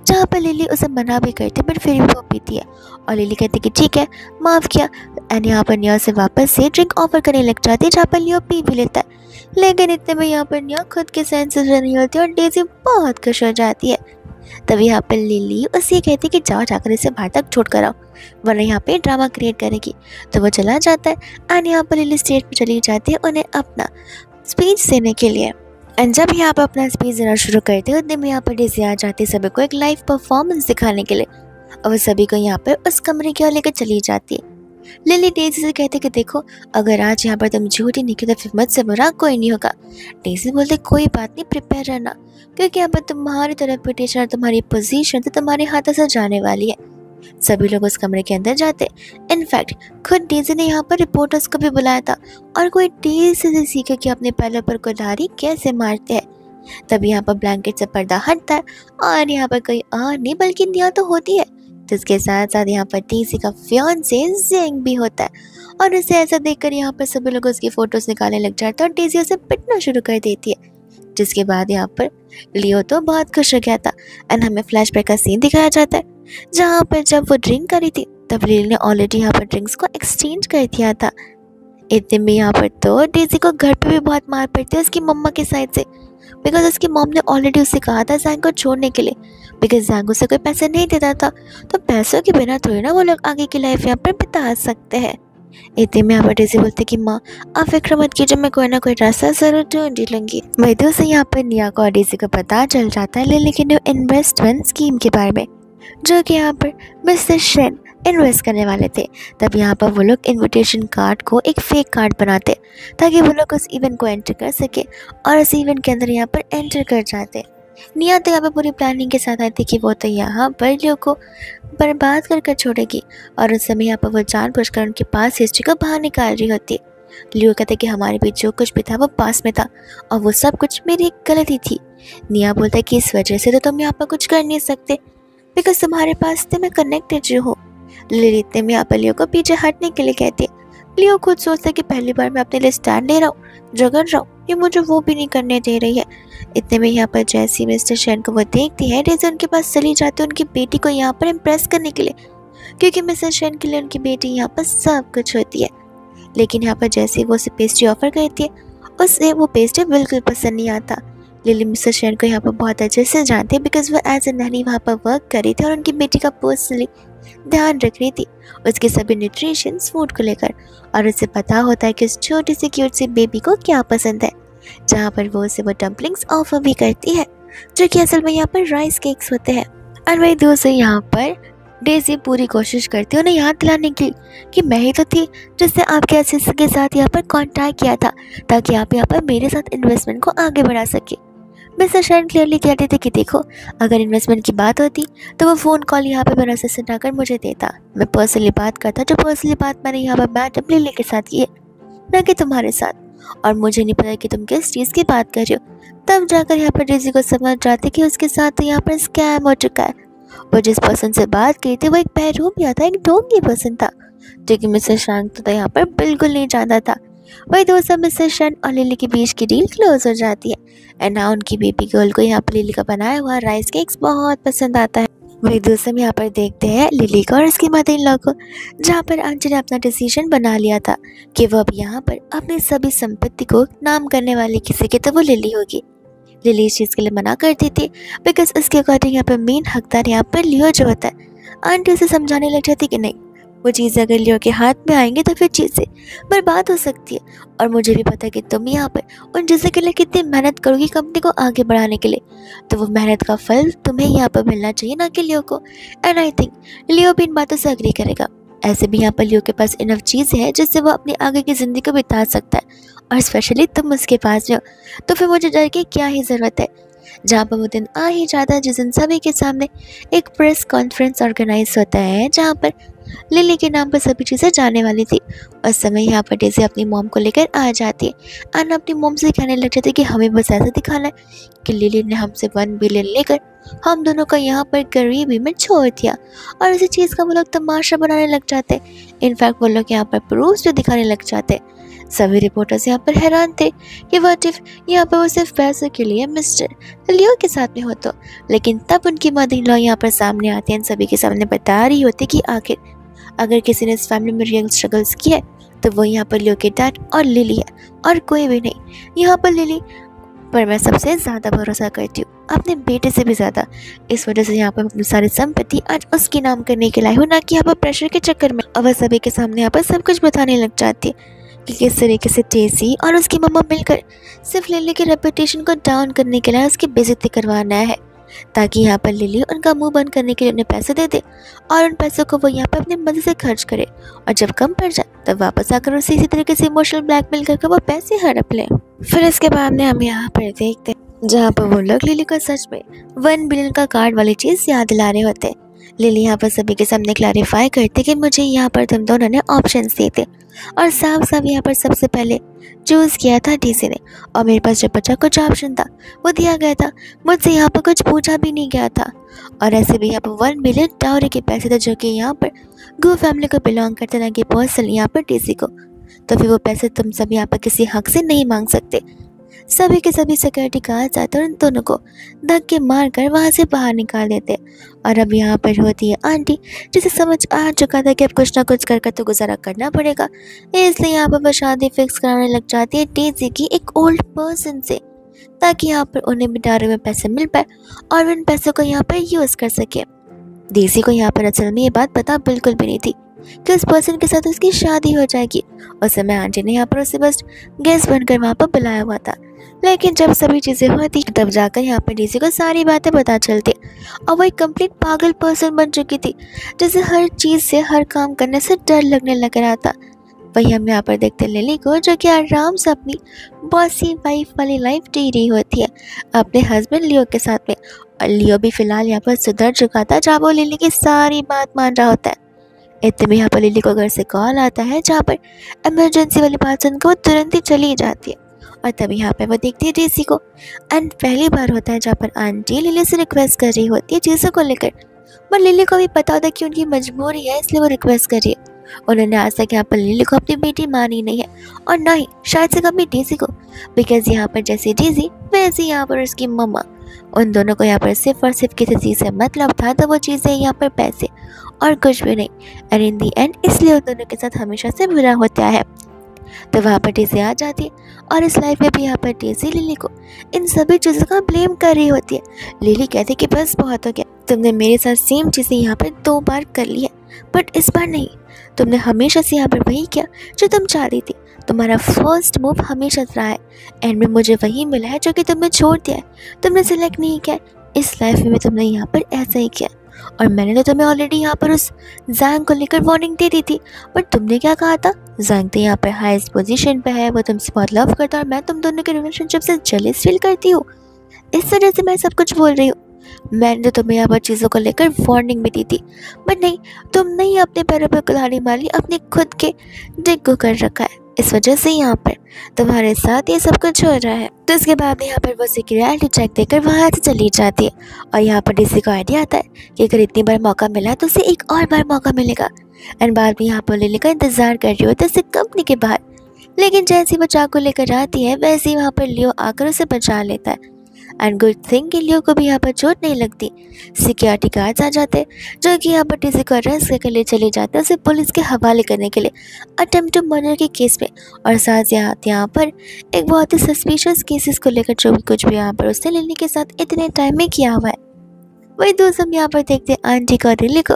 जहाँ पर लिली उसे मना भी करती है बट फिर भी वो पीती है, और लिली कहती है कि ठीक है माफ़ किया, एंड यहाँ पर निया से वापस से ड्रिंक ऑफर करने लग जाती है जहाँ पर लियो पी भी लेता है। लेकिन इतने में यहाँ पर निया खुद के सेंसेस नहीं होती और डेज़ी बहुत खुश हो जाती है। तभी यहाँ पर लिली उसे कहती है कि जाओ जाकर इसे बाहर तक छोड़ कर आओ, वरना यहाँ पे ड्रामा क्रिएट करेगी। तो वो चला जाता है एंड यहाँ पर लिली स्टेज पर चली जाती है उन्हें अपना स्पीच देने के लिए। एंड जब यहाँ पर अपना स्पीच देना शुरू करते हैं उतने में यहाँ पर डेज़ी आ जाती है सभी को एक लाइव परफॉर्मेंस दिखाने के लिए, और वो सभी को यहाँ पर उस कमरे की ओर लेकर चली जाती है। लिली डेज़ी से कहते कि देखो अगर आज यहाँ पर तुम झूठी नहीं की तो फिर मुझसे बुरा कोई नहीं होगा। डेज़ी बोलते कोई बात नहीं, प्रिपेयर रहना, क्योंकि यहाँ पर तुम्हारी तरफ रेपुटेशन और तुम्हारी पोजीशन तो तुम्हारे हाथों से जाने वाली है। सभी लोग उस कमरे के अंदर जाते। इनफैक्ट खुद डेज़ी ने यहाँ पर रिपोर्टर्स को भी बुलाया था, और कोई डेज़ी से सीखे कि अपने पैरों पर कुल्हाड़ी कैसे मारते हैं। तभी यहाँ पर ब्लैंकेट से पर्दा हटता है और यहाँ पर कोई और नहीं बल्कि निया तो होती है, जिसके साथ साथ यहाँ पर डेज़ी का फियांसे ज़ेंग भी होता है, और उसे ऐसा देखकर यहाँ पर सभी लोग उसकी फ़ोटोज़ निकालने लग जाते हैं और डेज़ी उसे पिटना शुरू कर देती है। जिसके बाद यहाँ पर लियो तो बहुत खुश हो गया था एंड हमें फ्लैशबैक का सीन दिखाया जाता है जहाँ पर जब वो ड्रिंक करी थी तब लिली ने ऑलरेडी यहाँ पर ड्रिंक्स को एक्सचेंज कर दिया था। इतने में यहाँ पर तो डेज़ी को घर पे भी बहुत मार पड़ती है उसकी मम्मा के साइड से, बिकॉज उसकी मॉम ने ऑलरेडी उसे कहा था जैंग को छोड़ने के लिए, बिकॉज जैंग उसे कोई पैसे नहीं देता था, तो पैसों के बिना थोड़ी ना वो लोग आगे की लाइफ यहाँ पर बिता सकते हैं। इतने में यहाँ पर डेज़ी बोलती कि माँ आप फिक्र मत कीजिए, मैं कोई ना कोई रास्ता ज़रूर ढूंढ ही लूँगी। वैद्य से यहाँ पर निया को और डेज़ी को पता चल जाता है लिली की न्यू इन्वेस्टमेंट स्कीम के बारे में, जो कि यहाँ पर मिस्टर शेन इन्वेस्ट करने वाले थे। तब यहाँ पर वो लोग इनविटेशन कार्ड को एक फेक कार्ड बनाते ताकि वो लोग उस इवेंट को एंटर कर सके, और उस इवेंट के अंदर यहाँ पर एंटर कर जाते। निया तो यहाँ पर पूरी प्लानिंग के साथ आई थी कि वो तो यहाँ पर लियो को बर्बाद कर छोड़ेगी, और उस समय यहाँ पर वो जानबूझकर उनके पास हिस्ट्री को बाहर निकाल रही होती। लियो कहते कि हमारे बीच जो कुछ भी था वो पास में था और वो सब कुछ मेरी गलती थी। निया बोलता है कि इस वजह से तो तुम यहाँ पर कुछ कर नहीं सकते, बिकॉज तुम्हारे पास से मैं कनेक्टेड जो हूँ। लिली इतने में यहाँ पर लियो को पीछे हटने के लिए कहती है। लियो खुद सोचता है कि पहली बार मैं अपने लिए स्टैंड ले रहा हूँ, झगड़ रहा हूँ, ये मुझे वो भी नहीं करने दे रही है। इतने में यहाँ पर जैसी मिस्टर शेन को वो देखती है डेज़ी उनके पास चली जाती है उनकी बेटी को यहाँ पर इम्प्रेस करने के लिए, क्योंकि मिस्टर शेन के लिए उनकी बेटी यहाँ पर सब कुछ होती है। लेकिन यहाँ पर जैसे वो उसे पेस्ट्री ऑफर करती है उसे वो पेस्ट्री बिल्कुल पसंद नहीं आता। लिली मिस्टर शेन को यहाँ पर बहुत अच्छे से जानती है बिकॉज वो एज ए नैनी वहाँ पर वर्क कर रही थी और उनकी बेटी का पर्सनली ध्यान रख रही थी उसके सभी न्यूट्रिशंस फूड को लेकर, और उसे पता होता है कि उस छोटी सी क्यूट सी बेबी को क्या पसंद है। जहाँ पर वो उसे वो डम्पलिंग्स ऑफर भी करती है जो कि असल में यहाँ पर राइस केक्स होते हैं। और वही दूसरे यहाँ पर डेज़ी पूरी कोशिश करती है उन्हें याद दिलाने की कि मैं ही तो थी जिसने आपके असिस्टेंट के साथ यहाँ पर कॉन्टैक्ट किया था ताकि आप यहाँ पर मेरे साथ इन्वेस्टमेंट को आगे बढ़ा सके। मिस्टर शेन क्लियरली कहते थे कि देखो अगर इन्वेस्टमेंट की बात होती तो वो फ़ोन कॉल यहाँ पे मेरा असिस्टेंट आकर मुझे देता, मैं पर्सनली बात करता, जो पर्सनली बात मैंने यहाँ पर मैडम लिली के साथ की है न कि तुम्हारे साथ, और मुझे नहीं पता कि तुम किस चीज़ की बात कर रहे हो। तब जाकर यहाँ पर डेज़ी को समझ जाती कि उसके साथ तो यहाँ पर स्कैम हो चुका है। वो जिस पर्सन से बात की थी वो एक बहरूपिया था, एक ढोंगी पर्सन था जो कि मिस्टर शेन तो यहाँ पर बिल्कुल नहीं जानता था। वही दोस्तों मिस्टर शेन और लिली के बीच की डील क्लोज हो जाती है एंड ना उनकी बेबी गर्ल को यहाँ पर लिली का बनाया हुआ राइस केक्स बहुत पसंद आता है। वही दोस्तों यहाँ पर देखते हैं लिली को और उसकी मदर इन लॉ को, जहाँ पर अंजू ने अपना डिसीजन बना लिया था कि वो अब यहाँ पर अपनी सभी संपत्ति को नाम करने वाली किसी की तो वो लिली होगी। लिली इस चीज़ के लिए मना करती थी बिकॉज उसके अकॉर्डिंग यहाँ पर मेन हकदार यहाँ पर लियो जो होता है। आंटी उसे समझाने लग जाती कि नहीं वो चीज़ें अगर लियो के हाथ में आएंगी तो फिर चीज़ें बर्बाद हो सकती है। और मुझे भी पता है कि तुम यहाँ पर उन चीज़ों के लिए कितनी मेहनत करोगी कंपनी को आगे बढ़ाने के लिए, तो वो मेहनत का फल तुम्हें यहाँ पर मिलना चाहिए, ना कि लियो को। एंड आई थिंक लियो भी इन बातों से अग्री करेगा। ऐसे भी यहाँ पर लियो के पास इनफ चीज़ है जिससे वो अपनी आगे की ज़िंदगी को बिता सकता है, और स्पेशली तुम उसके पास हो, तो फिर मुझे डर की क्या ही ज़रूरत है। जहाँ पर वो दिन आ ही जाता है जिस दिन सभी के सामने एक प्रेस कॉन्फ्रेंस ऑर्गेनाइज होता है, जहाँ पर लिली के नाम पर सभी चीज़ें जाने वाली थी। उस समय यहाँ पर डेज़ी अपनी मॉम को लेकर आ जाती है। अन्ना अपनी मॉम से कहने लग जाती है कि हमें बस ऐसा दिखाना है कि लिली ने हमसे 1 बिलियन लेकर हम दोनों को यहाँ पर गरीबी में छोड़ दिया, और इसी चीज़ का वो लोग तमाशा बनाने लग जाते। इनफैक्ट वो लोग यहाँ पर प्रूफ भी दिखाने लग जाते। सभी रिपोर्टर्स यहाँ पर हैरान थे कि व्हाट इफ यहाँ पर वो सिर्फ पैसों के लिए मिस्टर लियो के साथ में हो तो। लेकिन तब उनकी मदर इन लॉ यहाँ पर सामने आती हैं, सभी के सामने बता रही होती कि आखिर अगर किसी ने इस फैमिली में रियल स्ट्रगल्स किया है तो वो यहाँ पर लियो के डैड और लिली है, और कोई भी नहीं। यहाँ पर लिली पर मैं सबसे ज़्यादा भरोसा करती हूँ, अपने बेटे से भी ज़्यादा। इस वजह से यहाँ पर अपनी सारी संपत्ति आज उसके नाम करने के लाई हूँ, ना कि यहाँ पर प्रेशर के चक्कर में। और वह सभी के सामने यहाँ पर सब कुछ बताने लग जाती है कि किस तरीके से डेज़ी और उसकी मम्मा मिलकर सिर्फ लिली के रेपुटेशन को डाउन करने के लिए उसकी बेइज्जती करवाना है, ताकि यहाँ पर लिली उनका मुंह बंद करने के लिए उन्हें पैसे दे दे, और उन पैसों को वो यहाँ पर अपनी मर्जी से खर्च करे, और जब कम पड़ जाए तब वापस आकर उसे इसी तरीके से इमोशनल ब्लैकमेल करके वो पैसे हड़प लें। फिर इसके बाद में हम यहाँ पर देखते हैं जहाँ पर वो लोग लिली को सच में 1 बिलियन का कार्ड वाली चीज़ याद दिला रहे होते। लिली यहाँ पर सभी के सामने क्लैरिफाई करते कि मुझे यहाँ पर तुम दोनों ने ऑप्शंस दिए थे, और साफ साफ यहाँ पर सबसे पहले चूज़ किया था डीसी ने, और मेरे पास जो बचा कुछ ऑप्शन था वो दिया गया था, मुझसे यहाँ पर कुछ पूछा भी नहीं गया था। और ऐसे भी यहाँ पर 1 बिलियन डाउरी के पैसे थे जो कि यहाँ पर गू फैमिली को बिलोंग करते, ना कि पर्सनल यहाँ पर डीसी को। तो फिर वो पैसे तुम सब यहाँ पर किसी हक से नहीं मांग सकते। सभी के सभी सिक्योरिटी गार्ड्स आते और उन दोनों को धक्के मार कर वहाँ से बाहर निकाल देते। और अब यहाँ पर होती है आंटी, जिसे समझ आ चुका था कि अब कुछ ना कुछ कर तो गुजारा करना पड़ेगा, इसलिए यहाँ पर वो शादी फिक्स कराने लग जाती है डेज़ी की एक ओल्ड पर्सन से, ताकि यहाँ पर उन्हें भी डायरी में पैसे मिल पाए और उन पैसों को यहाँ पर यूज़ कर सके। डेज़ी को यहाँ पर असल में ये बात पता बिल्कुल भी नहीं थी कि उस पर्सन के साथ उसकी शादी हो जाएगी। उस समय आंटी ने यहाँ पर उसे बस गेस्ट बनकर वहाँ पर बुलाया हुआ था, लेकिन जब सभी चीज़ें होती तब जाकर यहाँ पर डीसी को सारी बातें पता चलती, और वो एक कंप्लीट पागल पर्सन बन चुकी थी, जिसे हर चीज़ से हर काम करने से डर लगने लग रहा था। वही हम यहाँ पर देखते हैं लिली को, जो कि आराम से अपनी बॉसी वाइफ वाली लाइफ जी रही होती है अपने हस्बैंड लियो के साथ में। और लियो भी फिलहाल यहाँ पर सुधर चुका था, जहाँ वो लिली की सारी बात मान रहा होता है। इतने में यहाँ पर लिली को घर से कॉल आता है, जहाँ पर इमरजेंसी वाली बात सुनकर वो तुरंत ही चली जाती है। और तभी यहाँ पे वो देखती है डेज़ी को, एंड पहली बार होता है जहाँ पर आंटी लिली से रिक्वेस्ट कर रही होती है चीज़ों को लेकर, पर लिली को भी पता होता है कि उनकी मजबूरी है, इसलिए वो रिक्वेस्ट कर रही है। उन्होंने आज तक यहाँ पर लिली को अपनी बेटी मानी नहीं है, और ना ही शायद से कभी डेज़ी को, बिकॉज यहाँ पर जैसे डेज़ी वैसे यहाँ पर उसकी मम्मा, उन दोनों को यहाँ पर सिर्फ और सिर्फ किसी चीज़ से मतलब था, तो वो चीज़ें यहाँ पर पैसे और कुछ भी नहीं। एंड इन दी एंड इसलिए उन दोनों के साथ हमेशा से बुरा होता है। तो वहाँ पर डेज़ी आ जाती है, और इस लाइफ में भी यहाँ पर डेज़ी लिली को इन सभी चीज़ों का ब्लेम कर रही होती है। लिली कहती कि बस बहुत हो गया, तुमने मेरे साथ सेम चीज़ें यहाँ पर 2 बार कर ली है, बट इस बार नहीं। तुमने हमेशा से यहाँ पर वही किया जो तुम चाह रही थी, तुम्हारा फर्स्ट मूव हमेशा रहा है, एंड में मुझे वही मिला है जो कि तुमने छोड़ दिया है, तुमने सिलेक्ट नहीं किया। इस लाइफ में तुमने यहाँ पर ऐसा ही किया, और मैंने तो तुम्हें ऑलरेडी यहाँ पर उस जैंग को लेकर वार्निंग दे दी थी, बट तुमने क्या कहा था, जैंग तो यहाँ पर हाईएस्ट पोजीशन पे है, वो तुमसे बहुत लव करता है, और मैं तुम दोनों के रिलेशनशिप से जेलस फील करती हूँ, इस वजह से मैं सब कुछ बोल रही हूँ। मैंने तो तुम्हें यहाँ पर चीज़ों को लेकर वार्निंग भी दी थी, बट नहीं, तुमने ही अपने पैरों पर कुल्हाड़ी मारी, अपने खुद के दिल को कर रखा है, इस वजह से यहाँ पर तुम्हारे साथ ये सब कुछ हो रहा है। तो इसके बाद यहाँ पर वो सिक्योरिटी चेक देकर वहाँ से चली जाती है, और यहाँ पर डीसी को आइडिया आता है कि अगर इतनी बार मौका मिला तो उसे एक और बार मौका मिलेगा। एंड बाद में यहाँ पर लिली का इंतजार कर रही होती है उसे कंपनी के बाहर, लेकिन जैसे वो चाकू लेकर आती है वैसे ही वहाँ पर लियो आकर उसे बचा लेता है। एंड गुड थिंग कि लियो को भी यहाँ पर चोट नहीं लगती। सिक्योरिटी गार्ड्स आ जाते हैं, जो कि यहाँ पर डीसी को अरेस्ट करके ले चले जाते हैं उसे पुलिस के हवाले करने के लिए अटेम्प्ट टू मर्डर के केस में, और साथ यहाँ पर एक बहुत ही सस्पिशियस केसेस को लेकर जो भी कुछ भी यहाँ पर उसने लिली के साथ इतने टाइम में किया हुआ है वही दोस्त हम यहाँ पर देखते हैं आंटी को और लिली को,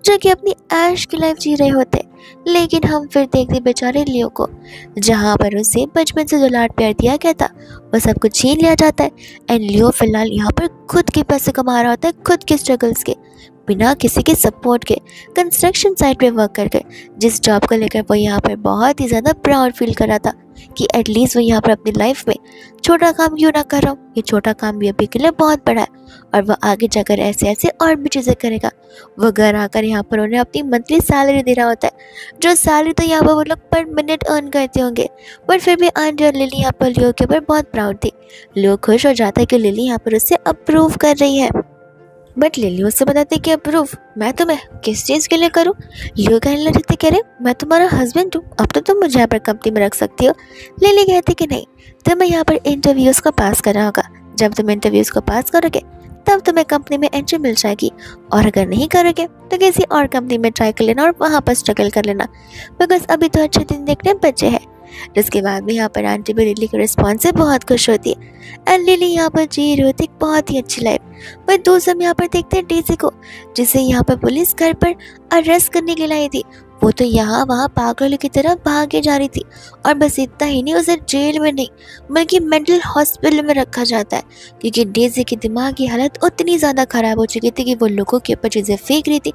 जो कि अपनी ऐश की लाइफ जी रहे होते। लेकिन हम फिर देखते बेचारे लियो को, जहाँ पर उसे बचपन से जो लाड प्यार दिया गया था वो सब कुछ छीन लिया जाता है। एंड लियो फिलहाल यहाँ पर खुद के पैसे कमा रहा होता है, खुद के स्ट्रगल्स के, बिना किसी के सपोर्ट के कंस्ट्रक्शन साइट पे वर्क करके, जिस जॉब को लेकर वो यहाँ पर बहुत ही ज़्यादा प्राउड फील कर रहा था कि एटलीस्ट वो यहाँ पर अपनी लाइफ में छोटा काम क्यों ना कर रहा हूँ, ये छोटा काम भी अभी के लिए बहुत बड़ा है और वह आगे जाकर ऐसे ऐसे और भी चीज़ें करेगा। वो घर आकर यहाँ पर उन्हें अपनी मंथली सैलरी दे रहा होता है, जो सैलरी तो यहाँ पर वो लोग पर मिनट अर्न करते होंगे, बट फिर भी आंटी और लिली यहाँ पर लियो के ऊपर बहुत प्राउड थी। लियो खुश हो जाता है कि लिली यहाँ पर उससे अप्रूव कर रही है, बट लिली उससे बताती कि अप्रूव मैं तुम्हें किस चीज़ के लिए करूँ। लियो कहने लगती थी, कह रहे मैं तुम्हारा हस्बैंड हूँ, अब तो तुम मुझे यहाँ पर कंपनी में रख सकती हो। लिली कहती कि नहीं, तुम्हें यहाँ पर इंटरव्यूज़ को पास करना होगा, जब तुम इंटरव्यूज़ को पास करोगे तब तुम्हें कंपनी में एंट्री मिल जाएगी, और अगर नहीं करोगे तो किसी और कंपनी में ट्राई कर लेना और वहाँ पर स्ट्रगल कर लेना, बिकॉज अभी तो अच्छे दिन देखने बच्चे हैं। जिसके बाद भी यहाँ पर आंटी भी लिली के रिस्पॉन्स से बहुत खुश होती है एंड लिली यहाँ पर जी रही होती है बहुत ही अच्छी लाइफ। वह दोस्त हम यहाँ पर देखते हैं डेज़ी को, जिसे यहाँ पर पुलिस घर पर अरेस्ट करने के लिए आई थी। वो तो यहाँ वहाँ पागलों की तरह भागे जा रही थी, और बस इतना ही नहीं, उसे जेल में नहीं बल्कि मेंटल हॉस्पिटल में रखा जाता है, क्योंकि डेज़ी की दिमाग की हालत उतनी ज़्यादा ख़राब हो चुकी थी कि वो लोगों के ऊपर चीज़ें फेंक रही थी,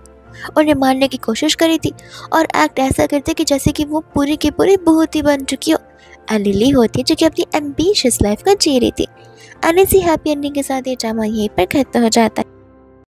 उन्हें मारने की कोशिश करी थी और एक्ट ऐसा करते कि जैसे कि वो पूरी की पूरी भूत ही बन चुकी हो। एंड लिली होती है जो कि अपनी एम्बिशियस लाइफ का जी रही थी। एंड इसी हैप्पी एंडिंग के साथ ये ड्रामा यहीं पर खत्म हो जाता है।